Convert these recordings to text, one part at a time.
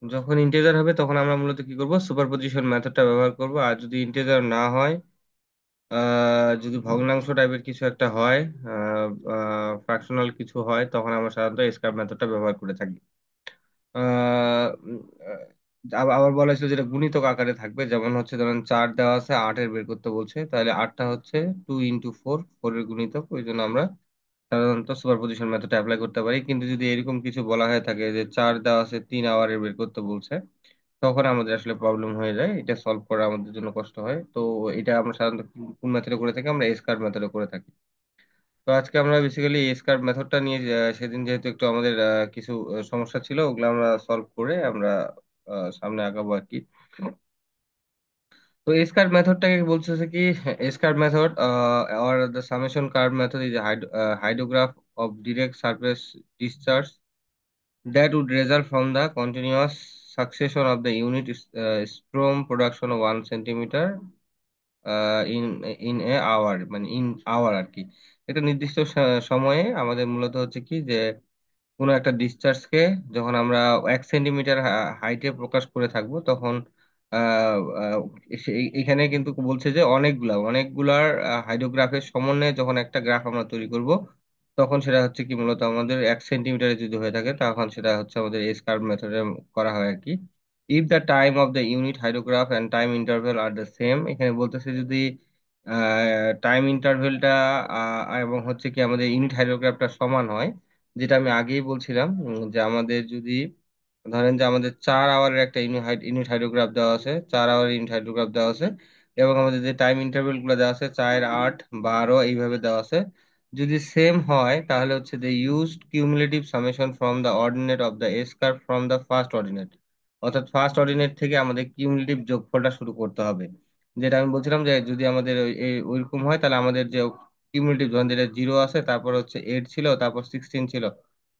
যখন ইন্টিজার হবে তখন আমরা মূলত কি করব, সুপারপজিশন মেথডটা ব্যবহার করব। আর যদি ইন্টিজার না হয়, যদি ভগ্নাংশ টাইপের কিছু একটা হয়, ফ্র্যাকশনাল কিছু হয়, তখন আমরা সাধারণত স্কয়ার মেথডটা ব্যবহার করে থাকি। আবার বলা হয়েছিল যেটা গুণিতক আকারে থাকবে, যেমন হচ্ছে ধরেন 4 দেওয়া আছে, 8-এর বের করতে বলছে, তাহলে 8টা হচ্ছে 2 × 4, 4-এর গুণিতক, ওই জন্য আমরা সাধারণত সুপারপজিশন মেথড অ্যাপ্লাই করতে পারি। কিন্তু যদি এরকম কিছু বলা হয়ে থাকে যে 4 দেওয়া আছে, 3 আওয়ারের বের করতে বলছে, তখন আমাদের আসলে প্রবলেম হয়ে যায়, এটা সলভ করা আমাদের জন্য কষ্ট হয়। তো এটা আমরা সাধারণত কোন মেথডে করে থাকি, আমরা এসকার মেথডে করে থাকি। তো আজকে আমরা বেসিক্যালি এসকার মেথডটা নিয়ে, সেদিন যেহেতু একটু আমাদের কিছু সমস্যা ছিল, ওগুলো আমরা সলভ করে আমরা সামনে আগাবো আর কি। তো এসকার মেথডটাকে বলতেছে কি, এসকার method or the summation curve method is a hydrograph of direct surface discharge that would result from the continuous succession of the unit storm production of 1 centimeter in a hour, মানে in hour আর কি। একটা নির্দিষ্ট সময়ে আমাদের মূলত হচ্ছে কি যে কোনো একটা ডিসচার্জকে যখন আমরা 1 সেন্টিমিটার হাইটে প্রকাশ করে থাকবো, তখন আহ, আহ, এখানে কিন্তু বলছে যে অনেকগুলার হাইড্রোগ্রাফের সমন্বয়ে যখন একটা গ্রাফ আমরা তৈরি করব, তখন সেটা হচ্ছে কি মূলত আমাদের 1 সেন্টিমিটারে যদি হয়ে থাকে, তখন সেটা হচ্ছে আমাদের এস কার্ভ মেথডে করা হয় আর কি। If the time of the unit hydrograph and time interval are the same, এখানে বলতেছে যদি টাইম ইন্টারভেলটা এবং হচ্ছে কি আমাদের ইউনিট হাইড্রোগ্রাফটা সমান হয়, যেটা আমি আগেই বলছিলাম, যে আমাদের যদি ধরেন যে আমাদের 4 আওয়ারের একটা ইউনিট হাইড্রোগ্রাফ দেওয়া আছে, 4 আওয়ারের ইউনিট হাইড্রোগ্রাফ দেওয়া আছে, এবং আমাদের যে টাইম ইন্টারভেল গুলো দেওয়া আছে 4, 8, 12 এইভাবে দেওয়া আছে, যদি সেম হয় তাহলে হচ্ছে the used cumulative summation from the ordinate of the S curve from the first ordinate. অর্থাৎ ফার্স্ট অর্ডিনেট থেকে আমাদের কিউমুলেটিভ যোগফলটা শুরু করতে হবে। যেটা আমি বলছিলাম যে যদি আমাদের ওইরকম হয়, তাহলে আমাদের যে কিউমুলেটিভ, ধরেন যেটা 0 আছে, তারপর হচ্ছে 8 ছিল, তারপর 16 ছিল,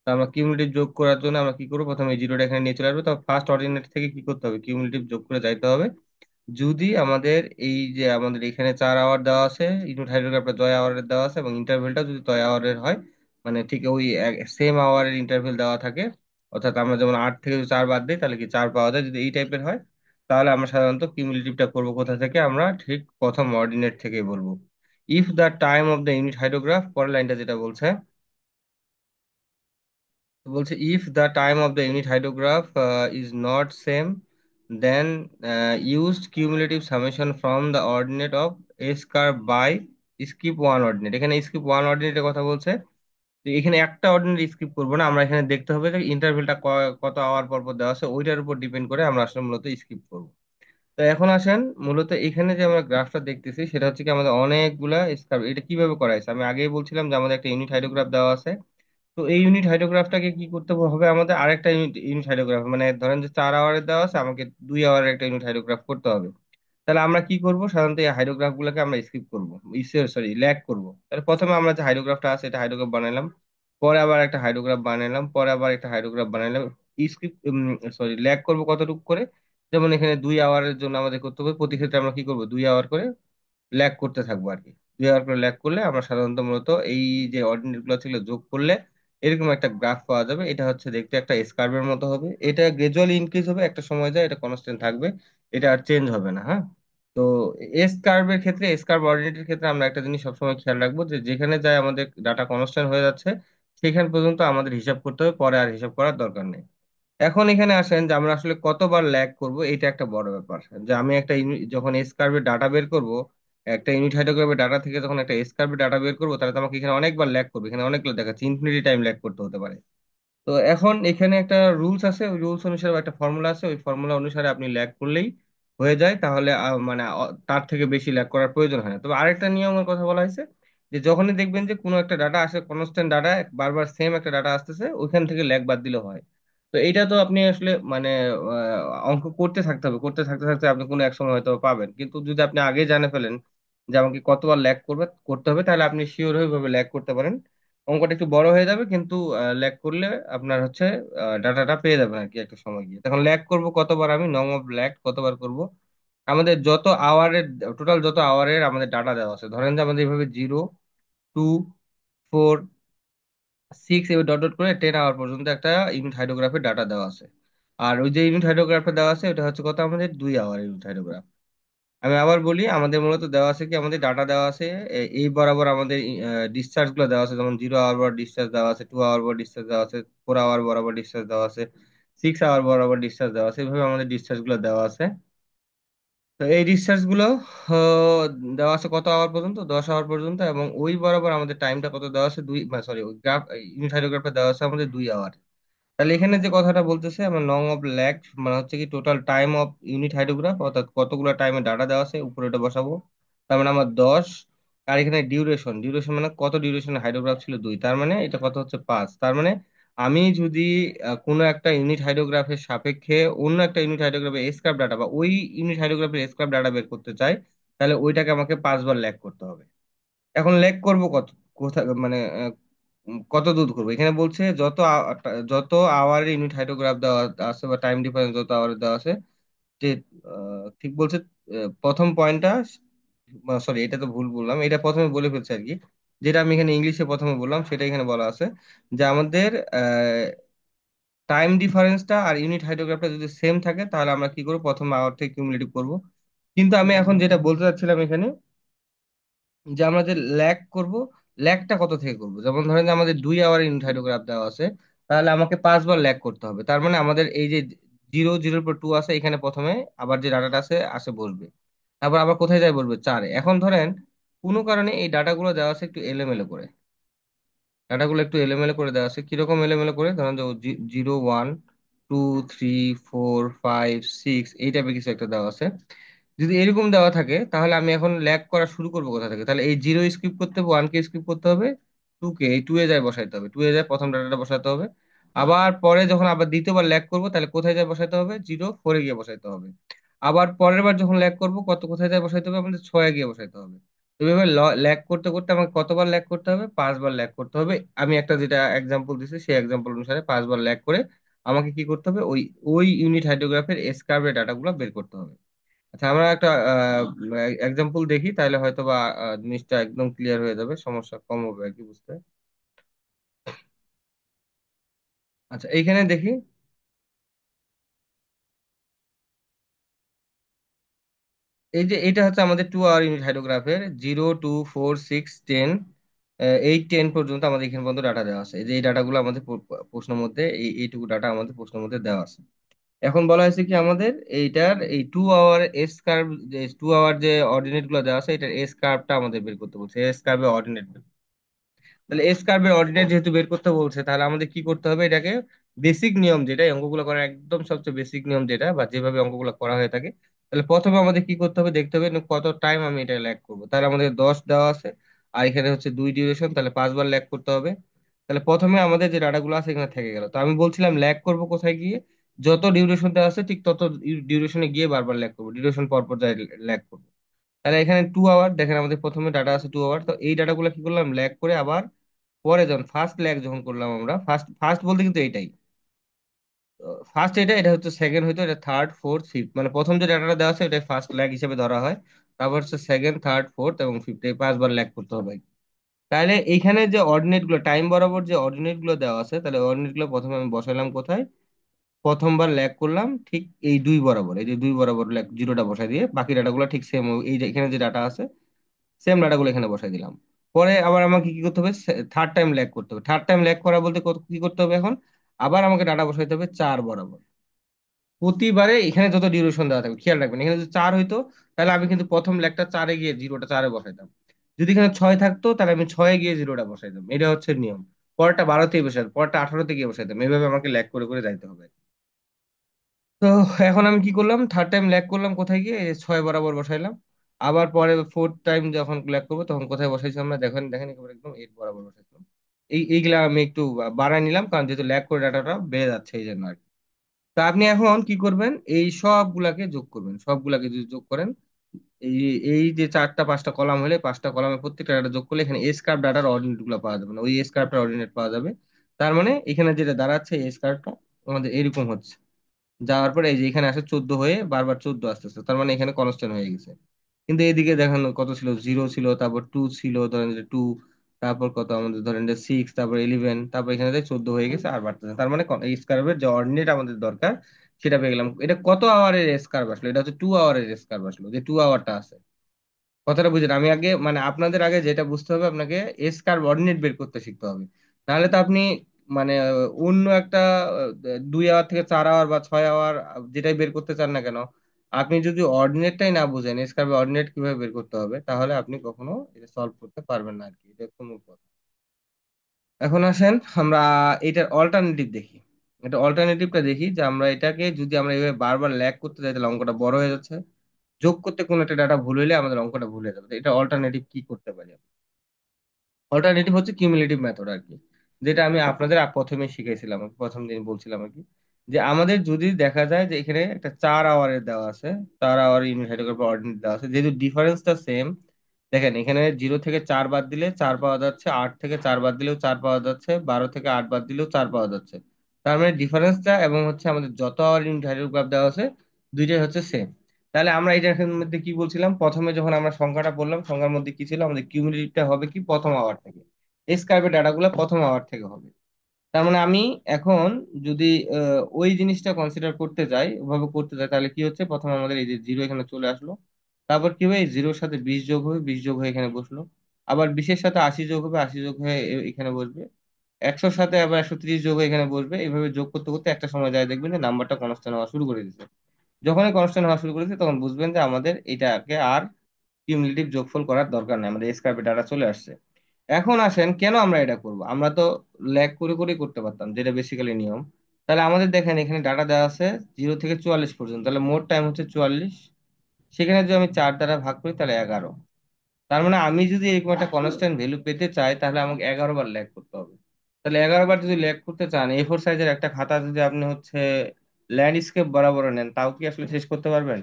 তো আমরা কিউমুলেটিভ যোগ করার জন্য আমরা কি করবো, প্রথমে এই জিরোটা এখানে নিয়ে চলে আসবো, তো ফার্স্ট অর্ডিনেট থেকে কি করতে হবে, কিউমুলেটিভ যোগ করে যাইতে হবে। যদি আমাদের এই যে আমাদের এখানে 4 আওয়ার দেওয়া আছে, ইউনিট হাইড্রোগ্রাফটা 6 আওয়ারের দেওয়া আছে, এবং ইন্টারভেলটা যদি 6 আওয়ারের হয়, মানে ঠিক ওই সেম আওয়ারের ইন্টারভেল দেওয়া থাকে, অর্থাৎ আমরা যেমন 8 থেকে যদি 4 বাদ দিই তাহলে কি 4 পাওয়া যায়, যদি এই টাইপের হয়, তাহলে আমরা সাধারণত কিউমুলেটিভটা করবো কোথা থেকে, আমরা ঠিক প্রথম অর্ডিনেট থেকে বলবো। If the time of the unit hydrograph, পরের লাইনটা যেটা বলছে, তো বলছে if the time of the unit hydrograph is not same, then used cumulative summation from the ordinate of S curve by skip one ordinate. এখানে skip one অর্ডিনেটের কথা বলছে, তো এখানে একটা অর্ডিনেট স্কিপ করবো না, আমরা এখানে দেখতে হবে যে ইন্টারভেলটা কত আওয়ার পর পর দেওয়া আছে, ওইটার উপর ডিপেন্ড করে আমরা আসলে মূলত স্কিপ করবো। তো এখন আসেন, মূলত এখানে যে আমরা গ্রাফটা দেখতেছি সেটা হচ্ছে কি আমাদের অনেকগুলা স্কার, এটা কিভাবে করা হয়েছে আমি আগেই বলছিলাম যে আমাদের একটা ইউনিট হাইড্রোগ্রাফ দেওয়া আছে। তো এই ইউনিট হাইড্রোগ্রাফটাকে কি করতে হবে, আমাদের আরেকটা ইউনিট ইউনিট হাইড্রোগ্রাফ, মানে ধরেন যে 4 আওয়ারের দেওয়া আছে, আমাকে 2 আওয়ারের একটা ইউনিট হাইড্রোগ্রাফ করতে হবে। তাহলে আমরা কি করব, সাধারণত এই হাইড্রোগ্রাফ গুলোকে আমরা স্কিপ করবো, সরি ল্যাগ করব। তাহলে প্রথমে আমরা যে হাইড্রোগ্রাফটা আছে এটা হাইড্রোগ্রাফ বানাইলাম, পরে আবার একটা হাইড্রোগ্রাফ বানাইলাম, পরে আবার একটা হাইড্রোগ্রাফ বানাইলাম, স্কিপ ল্যাগ করব কতটুকু করে, যেমন এখানে 2 আওয়ারের জন্য আমাদের করতে হবে, প্রতি ক্ষেত্রে আমরা কি করবো, 2 আওয়ার করে ল্যাগ করতে থাকবো আর কি। 2 আওয়ার করে ল্যাগ করলে আমরা সাধারণত মূলত এই যে অর্ডিনেট গুলো ছিল যোগ করলে এরকম একটা গ্রাফ পাওয়া যাবে। এটা হচ্ছে দেখতে একটা স্কার্ভের মতো হবে, এটা গ্রাজুয়ালি ইনক্রিজ হবে, একটা সময় যায় এটা কনস্ট্যান্ট থাকবে, এটা আর চেঞ্জ হবে না, হ্যাঁ। তো এস কার্ভের ক্ষেত্রে, এস কার্ভ অর্ডিনেটের ক্ষেত্রে আমরা একটা জিনিস সবসময় খেয়াল রাখবো, যে যেখানে যায় আমাদের ডাটা কনস্ট্যান্ট হয়ে যাচ্ছে সেখান পর্যন্ত আমাদের হিসাব করতে হবে, পরে আর হিসাব করার দরকার নেই। এখন এখানে আসেন যে আমরা আসলে কতবার ল্যাগ করব, এটা একটা বড় ব্যাপার। যে আমি একটা যখন এস কার্ভের ডাটা বের করব, একটা ইউনিট হাইড্রোগ্রাফের ডাটা থেকে যখন একটা এস কার্ভের ডাটা বের করবো, তাহলে তো আমাকে এখানে অনেকবার ল্যাগ করবে, এখানে অনেকগুলো দেখাচ্ছে, ইনফিনিটি টাইম ল্যাগ করতে হতে পারে। তো এখন এখানে একটা রুলস আছে, ওই রুলস অনুসারে বা একটা ফর্মুলা আছে, ওই ফর্মুলা অনুসারে আপনি ল্যাগ করলেই হয়ে যায়, তাহলে মানে তার থেকে বেশি ল্যাগ করার প্রয়োজন হয় না। তবে আরেকটা নিয়মের কথা বলা হয়েছে, যে যখনই দেখবেন যে কোনো একটা ডাটা আসে, কনস্ট্যান্ট ডাটা, বারবার সেম একটা ডাটা আসতেছে, ওইখান থেকে ল্যাগ বাদ দিলে হয়। তো এইটা তো আপনি আসলে মানে অঙ্ক করতে থাকতে হবে, করতে থাকতে থাকতে আপনি কোনো এক সময় হয়তো পাবেন, কিন্তু যদি আপনি আগে জানে ফেলেন যে আমাকে কতবার ল্যাগ করতে হবে, তাহলে আপনি শিওর হয়ে ভাবে ল্যাগ করতে পারেন। অঙ্কটা একটু বড় হয়ে যাবে, কিন্তু ল্যাগ করলে আপনার হচ্ছে ডাটাটা পেয়ে যাবেন আর কি একটা সময় গিয়ে। তখন ল্যাগ করব কতবার, আমি নং অফ ল্যাগ কতবার করব, আমাদের যত আওয়ারের, টোটাল যত আওয়ারের আমাদের ডাটা দেওয়া আছে, ধরেন যে আমাদের এইভাবে 0, 2, 4, 6 এভাবে ডট ডট করে 10 আওয়ার পর্যন্ত একটা ইউনিট হাইড্রোগ্রাফের ডাটা দেওয়া আছে। আর ওই যে ইউনিট হাইড্রোগ্রাফটা দেওয়া আছে ওটা হচ্ছে কত আমাদের 2 আওয়ার ইউনিট হাইড্রোগ্রাফ। আমি আবার বলি, আমাদের মূলত দেওয়া আছে কি, আমাদের ডাটা দেওয়া আছে এই বরাবর আমাদের ডিসচার্জ গুলো দেওয়া আছে, যেমন 0 আওয়ার বরাবর ডিসচার্জ দেওয়া আছে, 2 আওয়ার বরাবর ডিসচার্জ দেওয়া আছে, 4 আওয়ার বরাবর ডিসচার্জ দেওয়া আছে, 6 আওয়ার বরাবর ডিসচার্জ দেওয়া আছে, এইভাবে আমাদের ডিসচার্জ গুলো দেওয়া আছে। তো এই ডিসচার্জ গুলো দেওয়া আছে কত আওয়ার পর্যন্ত, 10 আওয়ার পর্যন্ত, এবং ওই বরাবর আমাদের টাইমটা কত দেওয়া আছে, দুই, সরি, গ্রাফ ইউনিট হাইড্রোগ্রাফে দেওয়া আছে আমাদের 2 আওয়ার। তাহলে এখানে যে কথাটা বলতেছে আমার লং অফ ল্যাগ, মানে হচ্ছে কি total time of unit hydrograph, অর্থাৎ কতগুলো টাইমে ডাটা দেওয়া আছে উপরে ওটা বসাবো। তার মানে আমার 10। আর এখানে ডিউরেশন, ডিউরেশন মানে কত ডিউরেশন হাইড্রোগ্রাফ ছিল 2, তার মানে এটা কত হচ্ছে 5। তার মানে আমি যদি কোনো একটা ইউনিট হাইড্রোগ্রাফের সাপেক্ষে অন্য একটা ইউনিট হাইড্রোগ্রাফের এসক্রাফ ডাটা বা ওই ইউনিট হাইড্রোগ্রাফের এসক্রাফ ডাটা বের করতে চাই, তাহলে ওইটাকে আমাকে 5 বার ল্যাগ করতে হবে। এখন লেগ করব কত, কোথায়, মানে কত দূর করবো, এখানে বলছে যত আওয়ারের ইউনিট হাইড্রোগ্রাফ দেওয়া আছে বা টাইম ডিফারেন্স যত আওয়ার দেওয়া আছে, যে ঠিক বলছে প্রথম পয়েন্টটা, সরি এটা তো ভুল বললাম, এটা প্রথমে বলে ফেলছে আর কি। যেটা আমি এখানে ইংলিশে প্রথমে বললাম সেটা এখানে বলা আছে, যে আমাদের টাইম ডিফারেন্সটা আর ইউনিট হাইড্রোগ্রাফটা যদি সেম থাকে তাহলে আমরা কি করবো, প্রথম আওয়ার থেকে কিউমুলেটিভ করব। কিন্তু আমি এখন যেটা বলতে চাচ্ছিলাম এখানে, যে আমরা যে ল্যাগ করব, ল্যাগটা কত থেকে করব, যেমন ধরেন যে আমাদের 2 আওয়ার ইউনিট হাইড্রোগ্রাফ দেওয়া আছে, তাহলে আমাকে 5 বার ল্যাগ করতে হবে। তার মানে আমাদের এই যে 0 0 পর 2 আছে, এখানে প্রথমে আবার যে ডাটাটা আছে আসে বসবে, তারপর আবার কোথায় যায় বসবে 4-এ। এখন ধরেন কোনো কারণে এই ডাটাগুলো দেওয়া আছে একটু এলোমেলো করে, ডাটাগুলো একটু এলোমেলো করে দেওয়া আছে, কিরকম এলোমেলো করে, ধরেন যে 0 1 2 3 4 5 6 এই টাইপের কিছু একটা দেওয়া আছে। যদি এরকম দেওয়া থাকে তাহলে আমি এখন ল্যাগ করা শুরু করবো কোথা থেকে, তাহলে এই 0 স্কিপ করতে হবে, 1 কে স্কিপ করতে হবে, 2 কে, এই 2 এ যায় বসাইতে হবে, 2 এ যায় প্রথম ডাটাটা বসাতে হবে। আবার পরে যখন আবার দ্বিতীয়বার ল্যাগ করবো তাহলে কোথায় যায় বসাইতে হবে, 0 4 এ গিয়ে বসাইতে হবে। আবার পরের বার যখন ল্যাগ করবো কোথায় যায় বসাইতে হবে, আমাদের 6 এ গিয়ে বসাইতে হবে। তো এভাবে ল্যাগ করতে করতে আমাকে কতবার ল্যাগ করতে হবে, 5 বার ল্যাগ করতে হবে। আমি একটা যেটা এক্সাম্পল দিচ্ছি সেই এক্সাম্পল অনুসারে 5 বার ল্যাগ করে আমাকে কি করতে হবে, ওই ওই ইউনিট হাইড্রোগ্রাফের এসকার্ভের ডাটাগুলো বের করতে হবে। আচ্ছা, আমরা একটা এক্সাম্পল দেখি, তাহলে হয়তো বা জিনিসটা একদম ক্লিয়ার হয়ে যাবে, সমস্যা কম হবে আর কি বুঝতে। আচ্ছা, এইখানে দেখি, এই যে এটা হচ্ছে আমাদের 2 আওয়ার ইউনিট হাইড্রোগ্রাফের 0 2 4 6 10, 8 10 পর্যন্ত আমাদের এখানে পর্যন্ত ডাটা দেওয়া আছে। এই যে এই ডাটাগুলো আমাদের প্রশ্নের মধ্যে, এইটুকু ডাটা আমাদের প্রশ্নের মধ্যে দেওয়া আছে। এখন বলা হয়েছে কি আমাদের এইটার এই 2 আওয়ার এস কার্ভ, যে 2 আওয়ার যে অর্ডিনেট গুলো দেওয়া আছে এটার এস কার্ভটা আমাদের বের করতে বলছে, এস কার্ভের অর্ডিনেট। তাহলে এস কার্ভের অর্ডিনেট যেহেতু বের করতে বলছে, তাহলে আমাদের কি করতে হবে, এটাকে বেসিক নিয়ম যেটা, এই অঙ্কগুলো করার একদম সবচেয়ে বেসিক নিয়ম যেটা, বা যেভাবে অঙ্কগুলো করা হয়ে থাকে, তাহলে প্রথমে আমাদের কি করতে হবে, দেখতে হবে কত টাইম আমি এটা ল্যাগ করবো। তাহলে আমাদের 10 দেওয়া আছে, আর এখানে হচ্ছে 2 ডিউরেশন, তাহলে 5 বার ল্যাগ করতে হবে। তাহলে প্রথমে আমাদের যে ডাটাগুলো আছে এখানে থেকে গেল, তো আমি বলছিলাম ল্যাগ করব কোথায় গিয়ে, যত ডিউরেশন দেওয়া আছে ঠিক তত ডিউরেশনে গিয়ে বারবার ল্যাগ করবো, ডিউরেশন পর পর যাই ল্যাগ করবো। তাহলে এখানে 2 আওয়ার দেখেন, আমাদের প্রথমে ডাটা আছে 2 আওয়ার, তো এই ডাটাগুলো কি করলাম, ল্যাগ করে আবার পরে যখন ফার্স্ট ল্যাগ যখন করলাম আমরা, ফার্স্ট ফার্স্ট বলতে কিন্তু এইটাই, ফার্স্ট এটা, এটা হচ্ছে সেকেন্ড, হয়তো এটা থার্ড ফোর্থ ফিফথ, মানে প্রথম যে ডাটাটা দেওয়া আছে এটা ফার্স্ট ল্যাগ হিসেবে ধরা হয়। তারপর হচ্ছে সেকেন্ড থার্ড ফোর্থ এবং ফিফথ, এই 5 বার ল্যাগ করতে হবে। তাহলে এইখানে যে অর্ডিনেট গুলো, টাইম বরাবর যে অর্ডিনেট গুলো দেওয়া আছে, তাহলে অর্ডিনেট গুলো প্রথমে আমি বসাইলাম কোথায়, প্রথমবার ল্যাগ করলাম ঠিক এই 2 বরাবর, এই যে 2 বরাবর ল্যাগ জিরোটা বসাই দিয়ে বাকি ডাটাগুলো ঠিক সেম, এই যে এখানে যে ডাটা আছে সেম ডাটাগুলো এখানে বসাই দিলাম। পরে আবার আমাকে কি করতে হবে, থার্ড টাইম ল্যাগ করতে হবে। থার্ড টাইম ল্যাগ করা বলতে কি করতে হবে এখন, আবার আমাকে ডাটা বসাইতে হবে 4 বরাবর। প্রতিবারে এখানে যত ডিউরেশন দেওয়া থাকবে খেয়াল রাখবেন, এখানে যদি 4 হইতো তাহলে আমি কিন্তু প্রথম ল্যাগটা 4-এ গিয়ে জিরোটা 4-এ বসাইতাম। যদি এখানে 6 থাকতো তাহলে আমি 6-এ গিয়ে জিরোটা বসাইতাম, এটা হচ্ছে নিয়ম। পরটা 12-তে বসাইতাম, পরটা 18-তে গিয়ে বসাইতাম, এইভাবে আমাকে ল্যাগ করে করে যাইতে হবে। তো এখন আমি কি করলাম, থার্ড টাইম ল্যাগ করলাম কোথায় গিয়ে, এই 6 বরাবর বসাইলাম। আবার পরে ফোর্থ টাইম যখন ল্যাগ করবো তখন কোথায় বসাইছি আমরা, দেখেন দেখেন একেবারে একদম 8 বরাবর বসাইছিলাম। এইগুলা আমি একটু বাড়ায় নিলাম, কারণ যেহেতু ল্যাগ করে ডাটাটা বেড়ে যাচ্ছে এই জন্য আর কি। তা আপনি এখন কি করবেন, এই সবগুলাকে যোগ করবেন, সবগুলাকে যদি যোগ করেন, এই এই যে 4টা 5টা কলাম হলে 5টা কলামে প্রত্যেকটা ডাটা যোগ করলে এখানে এস কার্ভ ডাটার অর্ডিনেট গুলো পাওয়া যাবে, না ওই এস কার্ভটার অর্ডিনেট পাওয়া যাবে। তার মানে এখানে যেটা দাঁড়াচ্ছে এস কার্ভটা আমাদের এরকম হচ্ছে, যাওয়ার পরে এই যে এখানে আসে 14 হয়ে বারবার 14 আসতেছে, তার মানে এখানে কনস্ট্যান্ট হয়ে গেছে। কিন্তু এদিকে দেখেন কত ছিল, 0 ছিল, তারপর 2 ছিল, ধরেন যে 2, তারপর কত আমাদের ধরেন যে 6, তারপর 11, তারপর এখানে 14 হয়ে গেছে আর বাড়তেছে। তার মানে এই স্কার্ভের যে অর্ডিনেট আমাদের দরকার সেটা পেয়ে গেলাম। এটা কত আওয়ারের স্কার্ভ আসলো? এটা হচ্ছে 2 আওয়ারের স্কার্ভ আসলো, যে 2 আওয়ারটা আছে। কথাটা বুঝেন? আমি আগে মানে আপনাদের আগে যেটা বুঝতে হবে, আপনাকে স্কার অর্ডিনেট বের করতে শিখতে হবে। নাহলে তো আপনি মানে অন্য একটা 2 আওয়ার থেকে 4 আওয়ার বা 6 আওয়ার যেটাই বের করতে চান না কেন, আপনি যদি অর্ডিনেটটাই না বুঝেন, স্কার অর্ডিনেট কিভাবে বের করতে হবে, তাহলে আপনি কখনো এটা সলভ করতে পারবেন না আর কি। এটা হচ্ছে মূল কথা। এখন আসেন আমরা এটার অল্টারনেটিভ দেখি। এটা অল্টারনেটিভটা দেখি, যে আমরা এটাকে যদি আমরা এভাবে বারবার ল্যাগ করতে যাই তাহলে অঙ্কটা বড় হয়ে যাচ্ছে। যোগ করতে কোনো একটা ডাটা ভুল হইলে আমাদের অঙ্কটা ভুল হয়ে যাবে। তো এটা অল্টারনেটিভ কি করতে পারি? অল্টারনেটিভ হচ্ছে কিউমুলেটিভ মেথড আর কি, যেটা আমি আপনাদের প্রথমে শিখাইছিলাম, প্রথম দিন বলছিলাম আর কি। যে আমাদের যদি দেখা যায় যে এখানে একটা 4 আওয়ারের দেওয়া আছে, 4 আওয়ার ইউনিট হাইড্রোগ্রাফ অর্ডিনেট দেওয়া আছে, যেহেতু ডিফারেন্সটা সেম। দেখেন এখানে 0 থেকে 4 বাদ দিলে 4 পাওয়া যাচ্ছে, 8 থেকে 4 বাদ দিলেও 4 পাওয়া যাচ্ছে, 12 থেকে 8 বাদ দিলেও 4 পাওয়া যাচ্ছে। তার মানে ডিফারেন্সটা এবং হচ্ছে আমাদের যত আওয়ার ইউনিট হাইড্রোগ্রাফ দেওয়া আছে, দুইটাই হচ্ছে সেম। তাহলে আমরা এটার মধ্যে কি বলছিলাম, প্রথমে যখন আমরা সংখ্যাটা বললাম, সংখ্যার মধ্যে কি ছিল, আমাদের কিউমুলেটিভটা হবে কি প্রথম আওয়ার থেকে। স্কাইপের ডাটাগুলো প্রথম আওয়ার থেকে হবে। তার মানে আমি এখন যদি ওই জিনিসটা কনসিডার করতে যাই, ওভাবে করতে যাই, তাহলে কি হচ্ছে, প্রথমে আমাদের এই যে 0 এখানে চলে আসলো। তারপর কি হবে, এই 0-র সাথে 20 যোগ হবে, 20 যোগ হয়ে এখানে বসলো। আবার 20-এর সাথে 80 যোগ হবে, 80 যোগ হয়ে এখানে বসবে। 100-র সাথে আবার 130 যোগ হয়ে এখানে বসবে। এইভাবে যোগ করতে করতে একটা সময় যায় দেখবেন যে নাম্বারটা কনস্ট্যান্ট হওয়া শুরু করে দিচ্ছে। যখনই কনস্ট্যান্ট হওয়া শুরু করেছে তখন বুঝবেন যে আমাদের এটাকে আর কিউমুলেটিভ যোগফল করার দরকার নেই, আমাদের স্কয়ার ডাটা চলে আসছে। এখন আসেন কেন আমরা এটা করব? আমরা তো ল্যাগ করে করে করতে পারতাম, যেটা বেসিক্যালি নিয়ম। তাহলে আমাদের দেখেন এখানে ডাটা দেওয়া আছে 0 থেকে 44 পর্যন্ত, তাহলে মোট টাইম হচ্ছে 44। সেখানে যদি আমি 4 দ্বারা ভাগ করি তাহলে 11। তার মানে আমি যদি এরকম একটা কনস্ট্যান্ট ভ্যালু পেতে চাই, তাহলে আমাকে 11 বার ল্যাগ করতে হবে। তাহলে 11 বার যদি ল্যাগ করতে চান, A4 সাইজের একটা খাতা যদি আপনি হচ্ছে ল্যান্ডস্কেপ বরাবর নেন, তাও কি আসলে শেষ করতে পারবেন?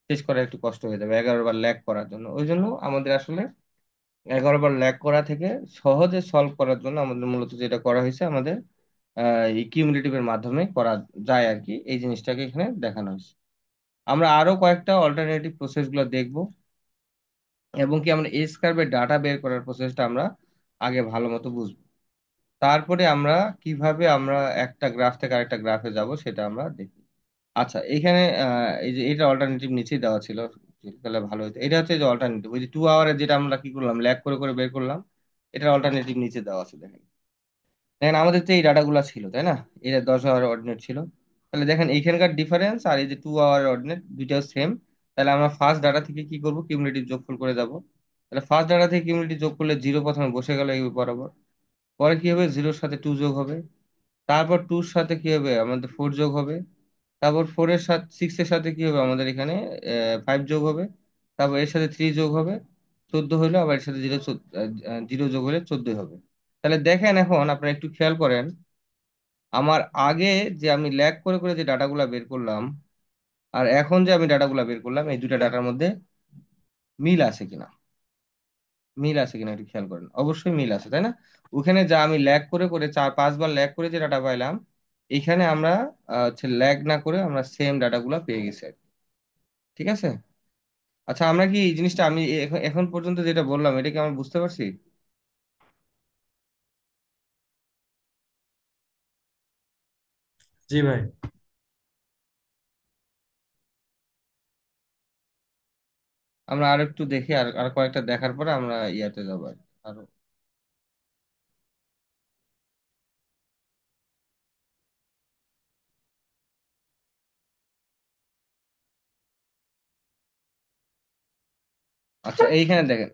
শেষ করা একটু কষ্ট হয়ে যাবে 11 বার ল্যাগ করার জন্য। ওই জন্য আমাদের আসলে 11 বার ল্যাগ করা থেকে সহজে সলভ করার জন্য আমাদের মূলত যেটা করা হয়েছে, আমাদের এই কিউমুলেটিভ এর মাধ্যমে করা যায় আর কি। এই জিনিসটাকে এখানে দেখানো হয়েছে। আমরা আরো কয়েকটা অল্টারনেটিভ প্রসেস গুলো দেখবো, এবং কি আমরা এস কার্ভের ডাটা বের করার প্রসেসটা আমরা আগে ভালো মতো বুঝবো। তারপরে আমরা কিভাবে আমরা একটা গ্রাফ থেকে আরেকটা গ্রাফে যাব সেটা আমরা দেখি। আচ্ছা, এখানে এই যে এটা অল্টারনেটিভ নিচেই দেওয়া ছিল, তাহলে ভালো হতো। এটা হচ্ছে যে অল্টারনেটিভ, ওই যে 2 আওয়ারের যেটা আমরা কি করলাম, ল্যাগ করে করে বের করলাম, এটার অল্টারনেটিভ নিচে দেওয়া আছে। দেখেন দেখেন আমাদের তো এই ডাটাগুলো ছিল, তাই না? এটা 10 আওয়ার অর্ডিনেট ছিল। তাহলে দেখেন এইখানকার ডিফারেন্স আর এই যে 2 আওয়ার অর্ডিনেট দুইটাও সেম। তাহলে আমরা ফার্স্ট ডাটা থেকে কি করব, কিউমুলেটিভ যোগফল করে যাব। তাহলে ফার্স্ট ডাটা থেকে কিউমুলেটিভ যোগ করলে 0 প্রথমে বসে গেল এই বরাবর। পরে কি হবে, 0-র সাথে 2 যোগ হবে। তারপর 2-র সাথে কি হবে, আমাদের 4 যোগ হবে। তারপর 4-এর সাথে 6-এর সাথে কি হবে, আমাদের এখানে 5 যোগ হবে। তারপর এর সাথে 3 যোগ হবে, 14 হইলো। আবার এর সাথে 0 যোগ হলে 14 হবে। তাহলে দেখেন এখন আপনারা একটু খেয়াল করেন, আমার আগে যে আমি ল্যাগ করে করে যে ডাটাগুলা বের করলাম, আর এখন যে আমি ডাটাগুলা বের করলাম, এই দুইটা ডাটার মধ্যে মিল আছে কিনা? মিল আছে কিনা একটু খেয়াল করেন, অবশ্যই মিল আছে, তাই না? ওখানে যা আমি ল্যাগ করে করে 4-5 বার ল্যাগ করে যে ডাটা পাইলাম, এখানে আমরা হচ্ছে ল্যাগ না করে আমরা সেম ডাটাগুলা পেয়ে গেছি আর কি। ঠিক আছে। আচ্ছা, আমরা কি এই জিনিসটা আমি এখন এখন পর্যন্ত যেটা বললাম, এটা কি আমরা বুঝতে পারছি? জি ভাই। আমরা আর একটু দেখি, আর আর কয়েকটা দেখার পরে আমরা ইয়াতে যাবো আর কি। আরো আচ্ছা, এইখানে দেখেন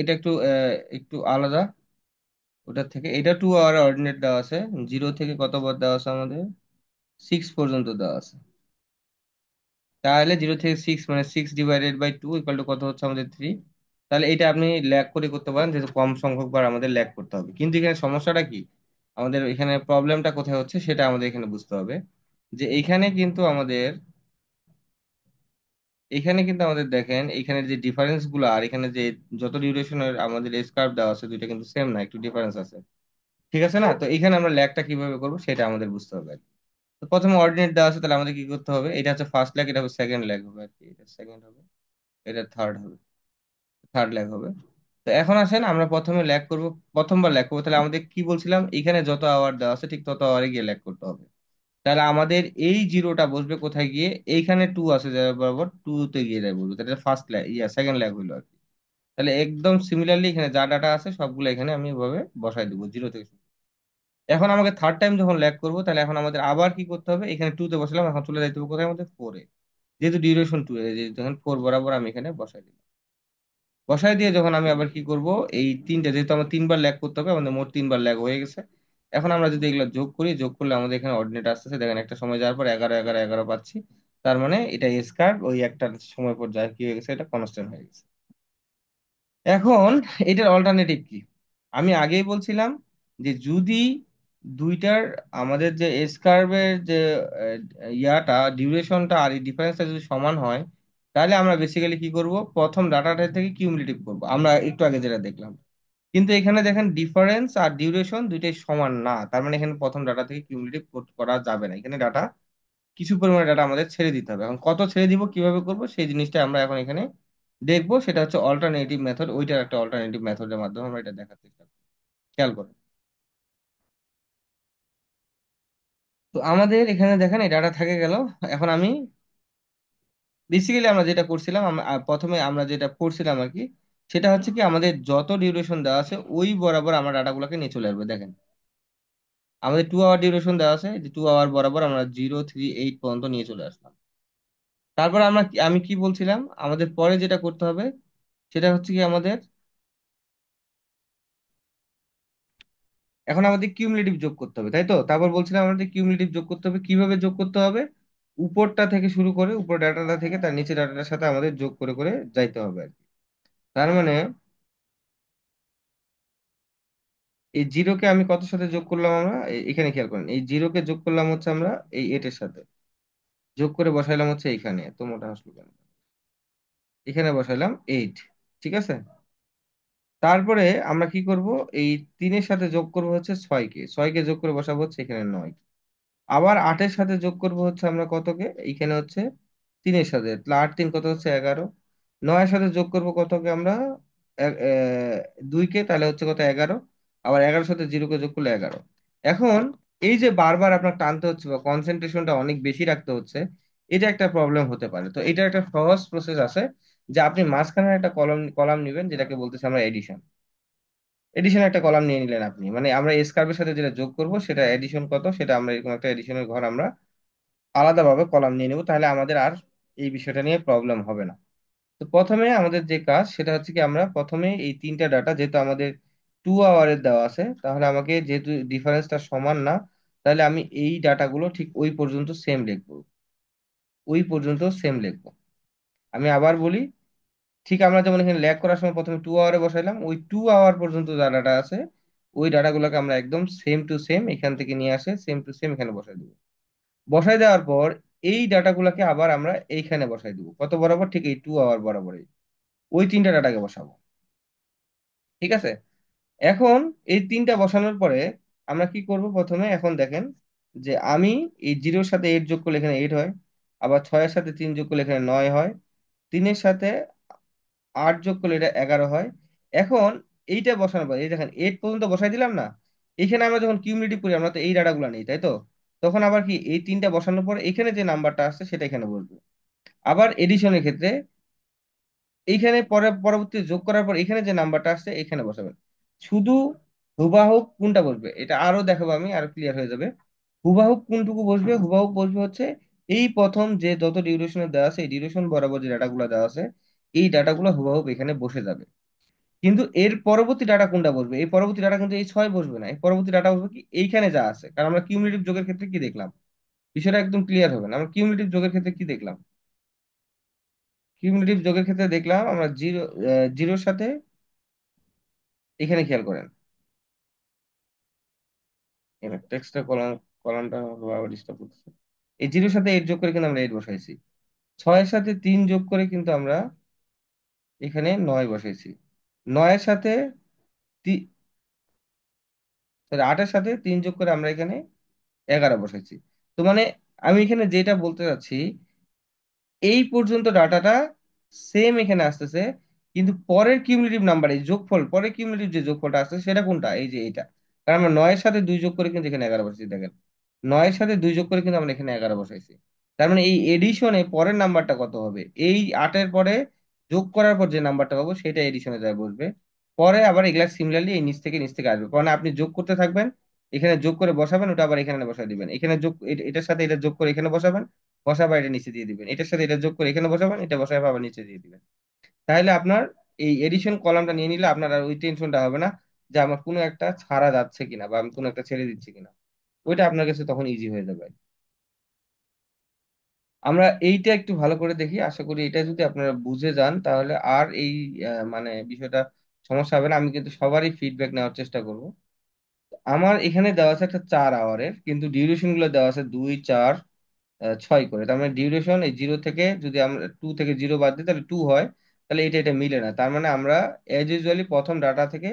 এটা একটু একটু আলাদা ওটার থেকে। এটা 2 আওয়ার অর্ডিনেট দেওয়া আছে, 0 থেকে কত বার দেওয়া আছে আমাদের, 6 পর্যন্ত দেওয়া আছে। তাহলে 0 থেকে 6 মানে 6/2 ইকুয়াল টু কত হচ্ছে আমাদের 3। তাহলে এটা আপনি ল্যাগ করে করতে পারেন, যেহেতু কম সংখ্যক বার আমাদের ল্যাগ করতে হবে। কিন্তু এখানে সমস্যাটা কি, আমাদের এখানে প্রবলেমটা কোথায় হচ্ছে সেটা আমাদের এখানে বুঝতে হবে। যে এইখানে কিন্তু আমাদের, এখানে কিন্তু আমাদের দেখেন এখানে যে ডিফারেন্স গুলো, আর এখানে যে যত ডিউরেশনের আমাদের স্কার্ভ দেওয়া আছে, দুইটা কিন্তু সেম না, একটু ডিফারেন্স আছে। ঠিক আছে না? তো এখানে আমরা ল্যাগটা কিভাবে করবো সেটা আমাদের বুঝতে হবে আর কি। তো প্রথমে অর্ডিনেট দেওয়া আছে, তাহলে আমাদের কি করতে হবে, এটা হচ্ছে ফার্স্ট ল্যাগ, এটা হবে সেকেন্ড ল্যাগ হবে আর কি, এটা সেকেন্ড হবে, এটা থার্ড হবে, থার্ড ল্যাগ হবে। তো এখন আসেন আমরা প্রথমে ল্যাগ করব, প্রথমবার ল্যাগ করবো। তাহলে আমাদের কি বলছিলাম, এখানে যত আওয়ার দেওয়া আছে ঠিক তত আওয়ারে গিয়ে ল্যাগ করতে হবে। তাহলে আমাদের এই জিরোটা বসবে কোথায় গিয়ে, এইখানে টু আছে যার বরাবর, টু তে গিয়ে যায় বলবো, তাহলে ফার্স্ট ল্যাগ, সেকেন্ড ল্যাগ হইলো আর কি। তাহলে একদম সিমিলারলি এখানে যা ডাটা আছে সবগুলো এখানে আমি এভাবে বসাই দেবো জিরো থেকে শুরু। এখন আমাকে থার্ড টাইম যখন ল্যাগ করবো, তাহলে এখন আমাদের আবার কি করতে হবে, এখানে টু তে বসালাম, এখন চলে যাইতে হবে কোথায় আমাদের, ফোরে। যেহেতু ডিউরেশন টু, যখন ফোর বরাবর আমি এখানে বসাই দিলাম। বসাই দিয়ে যখন আমি আবার কি করব, এই তিনটা যেহেতু আমার তিনবার ল্যাগ করতে হবে, আমাদের মোট তিনবার ল্যাগ হয়ে গেছে। এখন আমরা যদি এগুলো যোগ করি, যোগ করলে আমাদের এখানে অর্ডিনেট আসতেছে, দেখেন একটা সময় যাওয়ার পর 11 11 11 পাচ্ছি। তার মানে এটা স্কার ওই একটা সময় পর যায় কি হয়ে গেছে, এটা কনস্ট্যান্ট হয়ে গেছে। এখন এটার অল্টারনেটিভ কি? আমি আগেই বলছিলাম যে যদি দুইটার আমাদের যে এস কার্ভের যে ইয়াটা ডিউরেশনটা আর এই ডিফারেন্সটা যদি সমান হয়, তাহলে আমরা বেসিক্যালি কি করব, প্রথম ডাটাটা থেকে কিউমুলেটিভ করব, আমরা একটু আগে যেটা দেখলাম। কিন্তু এখানে দেখেন ডিফারেন্স আর ডিউরেশন দুইটাই সমান না, তার মানে এখানে প্রথম ডাটা থেকে কিউমুলেটিভ করা যাবে না, এখানে ডাটা কিছু পরিমাণে ডাটা আমাদের ছেড়ে দিতে হবে। এখন কত ছেড়ে দিব, কিভাবে করব, সেই জিনিসটা আমরা এখন এখানে দেখবো। সেটা হচ্ছে অল্টারনেটিভ মেথড, ওইটার একটা অল্টারনেটিভ মেথডের মাধ্যমে আমরা এটা দেখার চেষ্টা করি। খেয়াল করো। তো আমাদের এখানে দেখেন এই ডাটা থেকে গেল। এখন আমি বেসিক্যালি আমরা যেটা করছিলাম, প্রথমে আমরা যেটা করছিলাম আর কি, সেটা হচ্ছে কি আমাদের যত ডিউরেশন দেওয়া আছে ওই বরাবর আমরা ডাটাগুলোকে নিয়ে চলে আসবো। দেখেন আমাদের 2 আওয়ার ডিউরেশন দেওয়া আছে, যে 2 আওয়ার বরাবর আমরা 038 পর্যন্ত নিয়ে চলে আসলাম। তারপর আমি কি বলছিলাম, আমাদের পরে যেটা করতে হবে সেটা হচ্ছে কি আমাদের, এখন আমাদের কিউমুলেটিভ যোগ করতে হবে, তাই তো? তারপর বলছিলাম আমাদের কিউমুলেটিভ যোগ করতে হবে, কিভাবে যোগ করতে হবে, উপরটা থেকে শুরু করে, উপর ডাটাটা থেকে তার নিচে ডাটাটার সাথে আমাদের যোগ করে করে যাইতে হবে আর কি। তার মানে এই জিরোকে আমি কত সাথে যোগ করলাম, আমরা এখানে খেয়াল করেন, এই জিরোকে যোগ করলাম হচ্ছে আমরা এই এটের সাথে, যোগ করে বসাইলাম হচ্ছে এইখানে, তো মোটা আসলো কেন, এখানে বসাইলাম 8। ঠিক আছে। তারপরে আমরা কি করব, এই তিনের সাথে যোগ করব হচ্ছে ছয়কে, ছয়কে যোগ করে বসাবো হচ্ছে এখানে 9। আবার আটের সাথে যোগ করব হচ্ছে আমরা কতকে, এইখানে হচ্ছে তিনের সাথে, তাহলে আট তিন কত হচ্ছে 11। নয়ের সাথে যোগ করব কতকে আমরা, দুইকে, তাহলে হচ্ছে কত, 11। আবার 11-এর সাথে জিরোকে যোগ করলে 11। এখন এই যে বারবার আপনার টানতে হচ্ছে বা কনসেন্ট্রেশনটা অনেক বেশি রাখতে হচ্ছে, এটা একটা প্রবলেম হতে পারে। তো এটা একটা সহজ প্রসেস আছে, যে আপনি মাঝখানে একটা কলাম কলাম নেবেন, যেটাকে বলতেছে আমরা এডিশন। এডিশন একটা কলাম নিয়ে নিলেন আপনি, মানে আমরা এস কার্ভের সাথে যেটা যোগ করব সেটা এডিশন কত, সেটা আমরা এরকম একটা এডিশনের ঘর আমরা আলাদাভাবে কলাম নিয়ে নেব, তাহলে আমাদের আর এই বিষয়টা নিয়ে প্রবলেম হবে না। তো প্রথমে আমাদের যে কাজ সেটা হচ্ছে কি, আমরা প্রথমে এই তিনটা ডাটা যেহেতু আমাদের 2 আওয়ারের দেওয়া আছে, তাহলে আমাকে যেহেতু ডিফারেন্সটা সমান না, তাহলে আমি এই ডাটাগুলো ঠিক ওই পর্যন্ত সেম লিখবো, ওই পর্যন্ত সেম লিখবো। আমি আবার বলি, ঠিক আমরা যেমন এখানে ল্যাগ করার সময় প্রথমে 2 আওয়ারে বসাইলাম, ওই 2 আওয়ার পর্যন্ত যা ডাটা আছে ওই ডাটাগুলোকে আমরা একদম সেম টু সেম এখান থেকে নিয়ে আসে সেম টু সেম এখানে বসাই দেবো। বসাই দেওয়ার পর এই ডাটাগুলোকে আবার আমরা এইখানে বসাই দেবো, কত বরাবর, ঠিক এই 2 আওয়ার বরাবরই ওই তিনটা ডাটাকে বসাবো। ঠিক আছে। এখন এই তিনটা বসানোর পরে আমরা কি করব, প্রথমে এখন দেখেন যে আমি এই জিরোর সাথে 8 যোগ করলে এখানে 8 হয়, আবার 6-এর সাথে 3 যোগ করলে এখানে 9 হয়, 3-এর সাথে 8 যোগ করলে এটা 11 হয়। এখন এইটা বসানোর পর এই দেখেন 8 পর্যন্ত বসাই দিলাম না, এখানে আমরা যখন কিউমুলেটিভ করি আমরা তো এই ডাটাগুলো নেই, তাই তো? তখন আবার কি এই তিনটা বসানোর পর এখানে যে নাম্বারটা আসছে সেটা এখানে বসবে। আবার এডিশনের ক্ষেত্রে এইখানে পরে পরবর্তী যোগ করার পর এখানে যে নাম্বারটা আসছে এখানে বসাবেন। শুধু হুবাহুব কোনটা বসবে এটা আরো দেখাবো, আমি আরো ক্লিয়ার হয়ে যাবে। হুবাহুব কোনটুকু বসবে, হুবাহুব বসবে হচ্ছে এই প্রথম যে যত ডিউরেশনে দেওয়া আছে এই ডিউরেশন বরাবর যে ডাটাগুলো দেওয়া আছে এই ডাটাগুলো হুবাহুব এখানে বসে যাবে। কিন্তু এর পরবর্তী ডাটা কোনটা বসবে, এই পরবর্তী ডাটা কিন্তু এই 6 বসবে না, এই পরবর্তী ডাটা বসবে কি এইখানে যা আছে, কারণ আমরা কিউমুলেটিভ যোগের ক্ষেত্রে কি দেখলাম, বিষয়টা একদম ক্লিয়ার হবে না। আমরা কিউমুলেটিভ যোগের ক্ষেত্রে কি দেখলাম, কিউমুলেটিভ যোগের ক্ষেত্রে দেখলাম আমরা জিরোর সাথে, এখানে খেয়াল করেন, এখানে টেক্সটের কলামটা ডিস্টার্ব করতেছে। এই জিরোর সাথে 8 যোগ করে কিন্তু আমরা 8 বসাইছি, 6-এর সাথে 3 যোগ করে কিন্তু আমরা এখানে 9 বসাইছি, 9-এর সাথে সরি 8-এর সাথে 3 যোগ করে আমরা এখানে 11 বসাইছি। তো মানে আমি এখানে যেটা বলতে চাচ্ছি, এই পর্যন্ত ডাটাটা সেম এখানে আসতেছে, কিন্তু পরের কিউমুলেটিভ নাম্বার এই যোগফল, পরের কিউমুলেটিভ যে যোগফলটা আসছে সেটা কোনটা, এই যে এইটা, কারণ আমরা 9-এর সাথে 2 যোগ করে কিন্তু এখানে 11 বসেছি দেখেন। নয়ের সাথে 2 যোগ করে কিন্তু আমরা এখানে 11 বসাইছি। তার মানে এই এডিশনে পরের নাম্বারটা কত হবে, এই 8-এর পরে যোগ করার পর যে নাম্বারটা পাবো সেটা এডিশনে যায় বসবে। পরে আবার এগুলা সিমিলারলি এই নিচ থেকে আসবে, কারণ আপনি যোগ করতে থাকবেন, এখানে যোগ করে বসাবেন, ওটা আবার এখানে বসাই দিবেন, এখানে যোগ এটার সাথে এটা যোগ করে এখানে বসাবেন, বসাবার এটা নিচে দিয়ে দিবেন, এটার সাথে এটা যোগ করে এখানে বসাবেন, এটা বসায় আবার নিচে দিয়ে দিবেন। তাহলে আপনার এই এডিশন কলামটা নিয়ে নিলে আপনার আর ওই টেনশনটা হবে না যে আমার কোনো একটা ছাড়া যাচ্ছে কিনা বা আমি কোনো একটা ছেড়ে দিচ্ছি কিনা। ওইটা আপনার কাছে তখন ইজি হয়ে যাবে। আমরা এইটা একটু ভালো করে দেখি, আশা করি এটা যদি আপনারা বুঝে যান তাহলে আর এই মানে বিষয়টা সমস্যা হবে না। আমি কিন্তু সবারই ফিডব্যাক নেওয়ার চেষ্টা করব। আমার এখানে দেওয়া আছে একটা 4 আওয়ারের, কিন্তু ডিউরেশন গুলো দেওয়া আছে 2, 4, 6 করে। তার মানে ডিউরেশন এই 0 থেকে, যদি আমরা 2 থেকে 0 বাদ দিই তাহলে 2 হয়। তাহলে এটা এটা মিলে না, তার মানে আমরা এজ ইউজুয়ালি প্রথম ডাটা থেকে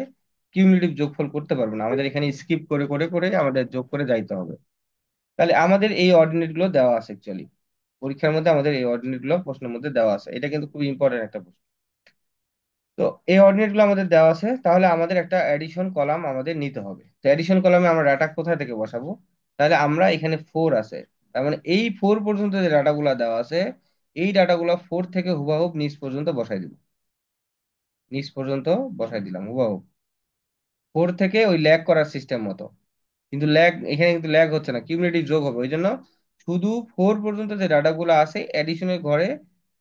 কিউমুলেটিভ যোগফল করতে পারবো না, আমাদের এখানে স্কিপ করে করে করে আমাদের যোগ করে যাইতে হবে। তাহলে আমাদের এই অর্ডিনেট গুলো দেওয়া আছে অ্যাকচুয়ালি, পরীক্ষার মধ্যে আমাদের এই অর্ডিনেট গুলো প্রশ্নের মধ্যে দেওয়া আছে, এটা কিন্তু খুব ইম্পর্টেন্ট একটা প্রশ্ন। তো এই অর্ডিনেট গুলো আমাদের দেওয়া আছে, তাহলে আমাদের একটা অ্যাডিশন কলাম আমাদের নিতে হবে। তো অ্যাডিশন কলামে আমরা ডাটা কোথা থেকে বসাবো? তাহলে আমরা এখানে 4 আছে, তার মানে এই 4 পর্যন্ত যে ডাটাগুলো দেওয়া আছে, এই ডাটাগুলো 4 থেকে হুবাহুব নিচ পর্যন্ত বসাই দিব। নিচ পর্যন্ত বসাই দিলাম হুবাহুব, 4 থেকে ওই ল্যাগ করার সিস্টেম মতো। কিন্তু ল্যাগ এখানে কিন্তু ল্যাগ হচ্ছে না, কিউমুলেটিভ যোগ হবে, ওই জন্য শুধু 4 পর্যন্ত যে ডাটাগুলো আছে এডিশনের ঘরে,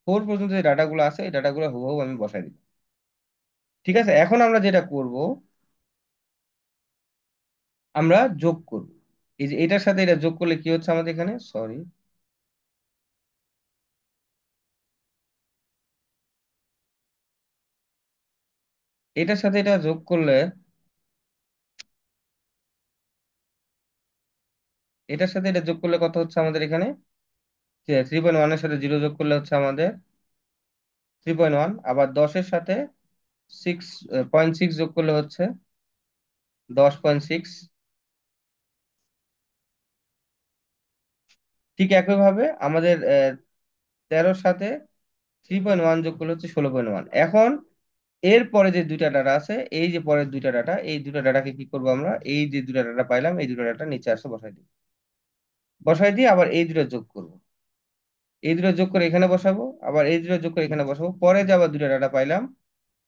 4 পর্যন্ত যে ডাটাগুলো আছে এই ডাটাগুলো হুবহু আমি বসাই দিব। ঠিক আছে, এখন আমরা যেটা করব, আমরা যোগ করব। এই যে এটার সাথে এটা যোগ করলে কি হচ্ছে আমাদের এখানে, সরি, এটার সাথে এটা যোগ করলে, এটার সাথে এটা যোগ করলে কত হচ্ছে আমাদের এখানে, 3.1 এর সাথে 0 যোগ করলে হচ্ছে আমাদের 3.1, আবার 10-এর সাথে 6.6 যোগ করলে হচ্ছে 10.6। ঠিক একইভাবে আমাদের 13-র সাথে 3.1 যোগ করলে হচ্ছে 16.1। এখন এর পরে যে দুইটা ডাটা আছে, এই যে পরের দুইটা ডাটা, এই দুইটা ডাটাকে কি করবো আমরা, এই যে দুইটা ডাটা পাইলাম এই দুইটা ডাটা নিচে আসে বসাই দিই, বসাই দিয়ে আবার এই দুটো যোগ করব, এই দুটো যোগ করে এখানে বসাবো, আবার এই দুটো যোগ করে এখানে বসাবো, পরে যে আবার দুইটা ডাটা পাইলাম